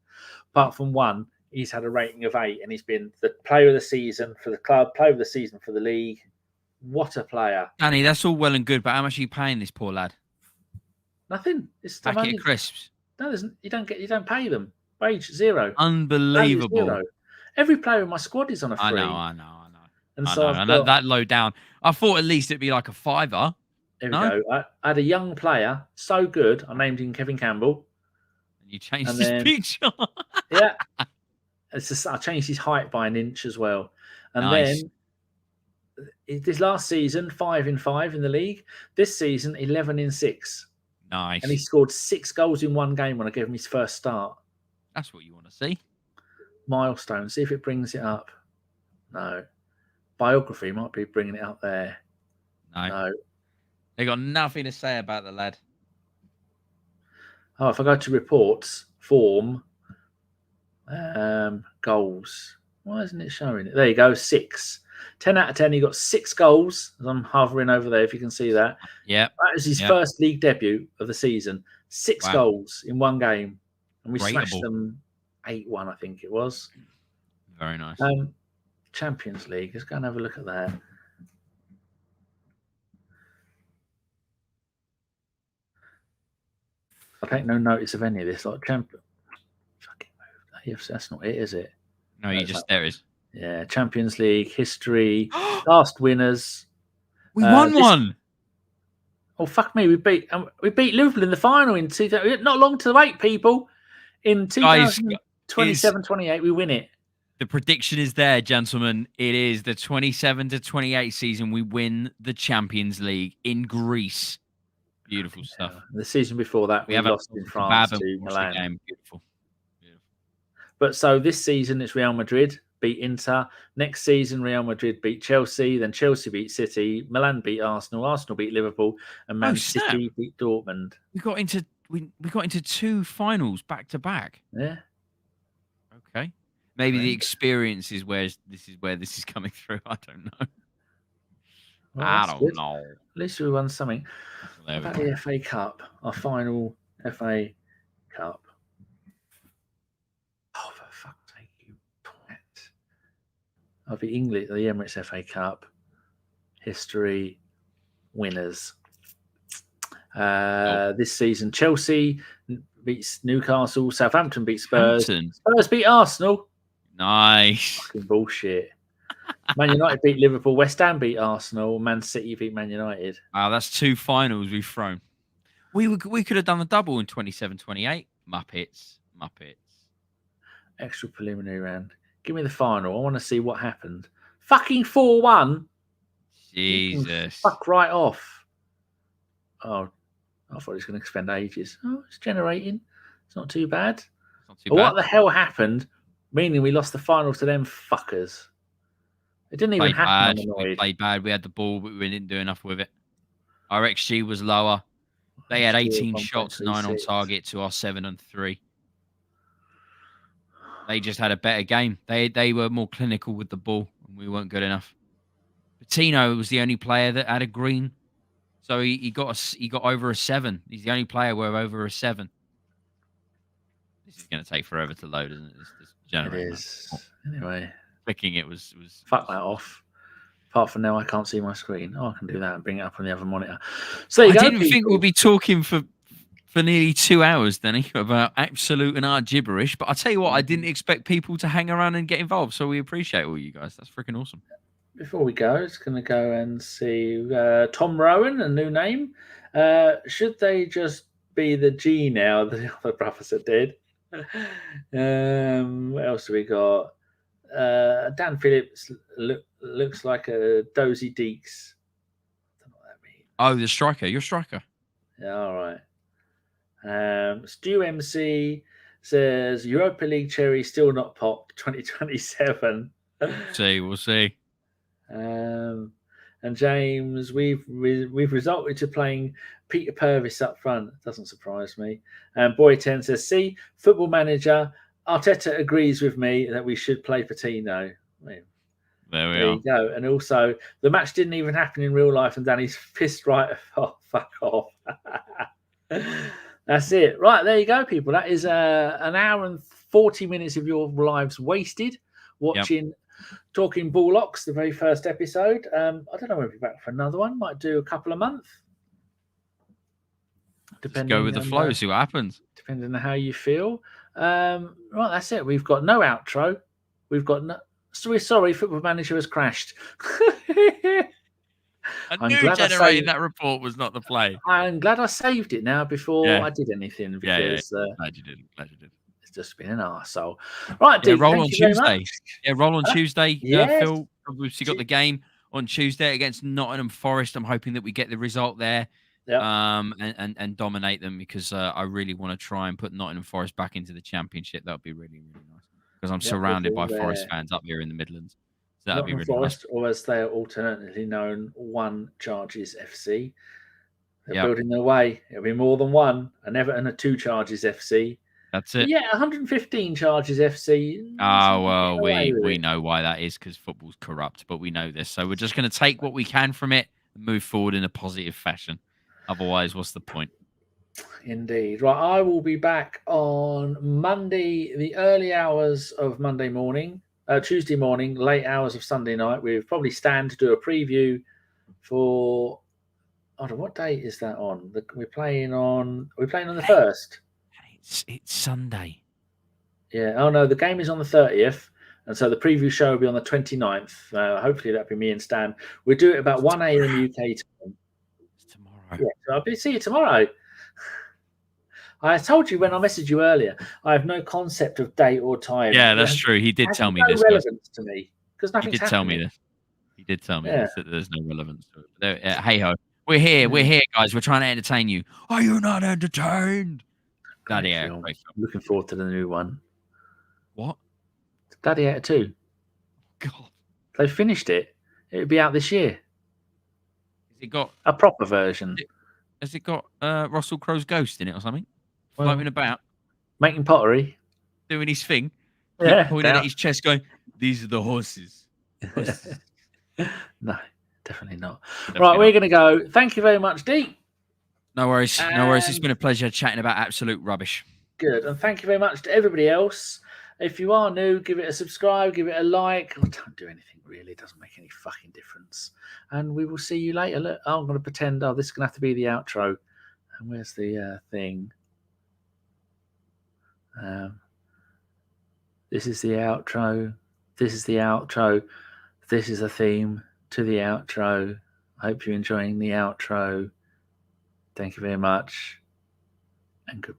apart from one, he's had a rating of 8. And he's been the player of the season for the club, player of the season for the league. What a player. Danny, that's all well and good, but how much are you paying this poor lad? Nothing. It's packet of crisps. No, you don't pay them. Wage 0. Unbelievable. 0. Every player in my squad is on a free. I know. And I so know. I've And got, that low down. I thought at least it'd be like a $5. here we No? go. I had a young player, so good. I named him Kevin Campbell. And you changed And his then- picture. Yeah. It's just, I changed his height by an inch as well. And Nice. then this last season, 5 in 5 in the league. This season, 11 in 6. Nice. And he scored 6 goals in one game when I gave him his first start. That's what you want to see. Milestone. See if it brings it up. No. Biography might be bringing it up there. No. They got nothing to say about the lad. Oh, if I go to reports, form, goals. Why isn't it showing it? There you go, 6. 10 out of 10. He got 6 goals. As I'm hovering over there, if you can see that. Yep. That was his first league debut of the season. 6 goals in one game. And we smashed them 8-1, I think it was. Very nice. Champions League. Let's go and have a look at that. I take no notice of any of this. Like champion. Fucking move. That's not it, is it? No, you just there is. Yeah, Champions League history, last winners. We won one. Oh fuck me! We beat Liverpool in the final in 2000. Not long to wait, people. In 2027-28, we win it. The prediction is there, gentlemen. It is the 27-28 season. We win the Champions League in Greece. Beautiful stuff. The season before that, we lost in France to Milan. Beautiful. But so this season, it's Real Madrid beat Inter. Next season, Real Madrid beat Chelsea. Then Chelsea beat City. Milan beat Arsenal. Arsenal beat Liverpool, and Man City beat Dortmund. We got into 2 finals back to back. Yeah. Okay. Maybe the experience is where this is coming through. I don't know. Well, I don't know. At least we won something. There we About go. the FA Cup, our final FA Cup. Oh, for fuck's sake, you twat. Of the English, the Emirates FA Cup, history, winners. This season, Chelsea beats Newcastle, Southampton beat Spurs. Spurs beat Arsenal. Nice. Fucking bullshit. Man United beat Liverpool. West Ham beat Arsenal. Man City beat Man United. Wow, that's 2 finals we've thrown. We could have done the double in 27-28. Muppets. Extra preliminary round. Give me the final. I want to see what happened. Fucking 4-1. Jesus. Fuck right off. Oh, I thought it was going to spend ages. Oh, it's generating. It's not too bad. What the hell happened? Meaning we lost the final to them fuckers. It didn't even happen. We played bad. We had the ball, but we didn't do enough with it. Our XG was lower. They had 18 shots, 9 on target to our 7 and 3. They just had a better game. They were more clinical with the ball, and we weren't good enough. Patino was the only player that had a green, so he got over a 7. He's the only player with over a 7. This is going to take forever to load, isn't it? It is. Anyway, clicking it was. Fuck that off. Apart from now, I can't see my screen. Oh, I can do that and bring it up on the other monitor. So I didn't think we'd be talking for nearly 2 hours, Danny, about absolute and art gibberish. But I tell you what, I didn't expect people to hang around and get involved. So we appreciate all you guys. That's freaking awesome. Before we go, it's going to go and see Tom Rowan, a new name. Should they just be the G now? The other brothers are dead. What else have we got? Dan Phillips looks like a dozy Deacs. I don't know what that means. Oh, the striker. You're a striker. Yeah, all right. Stu MC says Europa League cherry still not popped 2027. We'll see. And James, we've resulted to playing Peter Purvis up front. Doesn't surprise me. And Boy 10 says, see, Football Manager Arteta agrees with me that we should play Patino. There you go. And also, the match didn't even happen in real life, and Danny's pissed right off. Fuck off. That's it. Right, there you go, people. That is an hour and 40 minutes of your lives wasted watching Talking Ballocks, the very first episode. I don't know when we'll be back for another one. Might do a couple of months. Just go with the flow, see what happens. Depending on how you feel. Right, that's it. We've got no outro. We've got no. So we're sorry, Football Manager has crashed. I I'm knew glad I generating saved. that report was not the play. I'm glad I saved it now before I did anything Yeah. because Glad you did. Glad you did. it's just been an arsehole. Right, Yeah, Deac, roll thank on you very much. Tuesday. Yeah, roll on Tuesday. Yes. Phil, obviously got the game on Tuesday against Nottingham Forest. I'm hoping that we get the result there. Yep. And dominate them because I really want to try and put Nottingham Forest back into the Championship. That would be really, really nice because I'm surrounded by Forest fans up here in the Midlands. So that'd be really Forest, nice. or as they are alternately known, One Charges FC. They're Yep. building their way. It'll be more than one. An Everton, a 2 Charges FC. That's it. Yeah, 115 Charges FC. Oh, well, we know why that is because football's corrupt, but we know this. So we're just going to take what we can from it and move forward in a positive fashion. Otherwise, what's the point? Indeed. Right, I will be back on Monday, the early hours of Monday morning, Tuesday morning, late hours of Sunday night. We'll probably stand to do a preview for. I don't know, what date is that on? We're playing on the 1st. It's Sunday. Yeah. Oh no, the game is on the 30th. And so the preview show will be on the 29th. Hopefully that'll be me and Stan. We'll do it about 1 a.m. UK time. It's tomorrow. Yeah, so I'll see you tomorrow. I told you when I messaged you earlier, I have no concept of date or time. Yeah, that's true. He did tell me this. Relevance to me because nothing's He did tell me this. He did tell me this. That there's no relevance to it. Hey ho, we're here. We're here, guys. We're trying to entertain you. Are you not entertained? Gladiator. I'm looking forward to the new one. What? Gladiator 2. God. They finished it. It'll be out this year. Has it got a proper version? Has it got Russell Crowe's ghost in it or something? Floating about. Making pottery. Doing his thing. Yeah. Pointing at his chest going, these are the horses. No, definitely not. Right, we're going to go. Thank you very much, Deac. No worries. No worries. It's been a pleasure chatting about absolute rubbish. Good. And thank you very much to everybody else. If you are new, give it a subscribe, give it a like. Don't do anything really. It doesn't make any fucking difference. And we will see you later. Look, I'm going to pretend, this is going to have to be the outro. And where's the thing? This is the outro. This is the outro. This is a theme to the outro. I hope you're enjoying the outro. Thank you very much. And goodbye.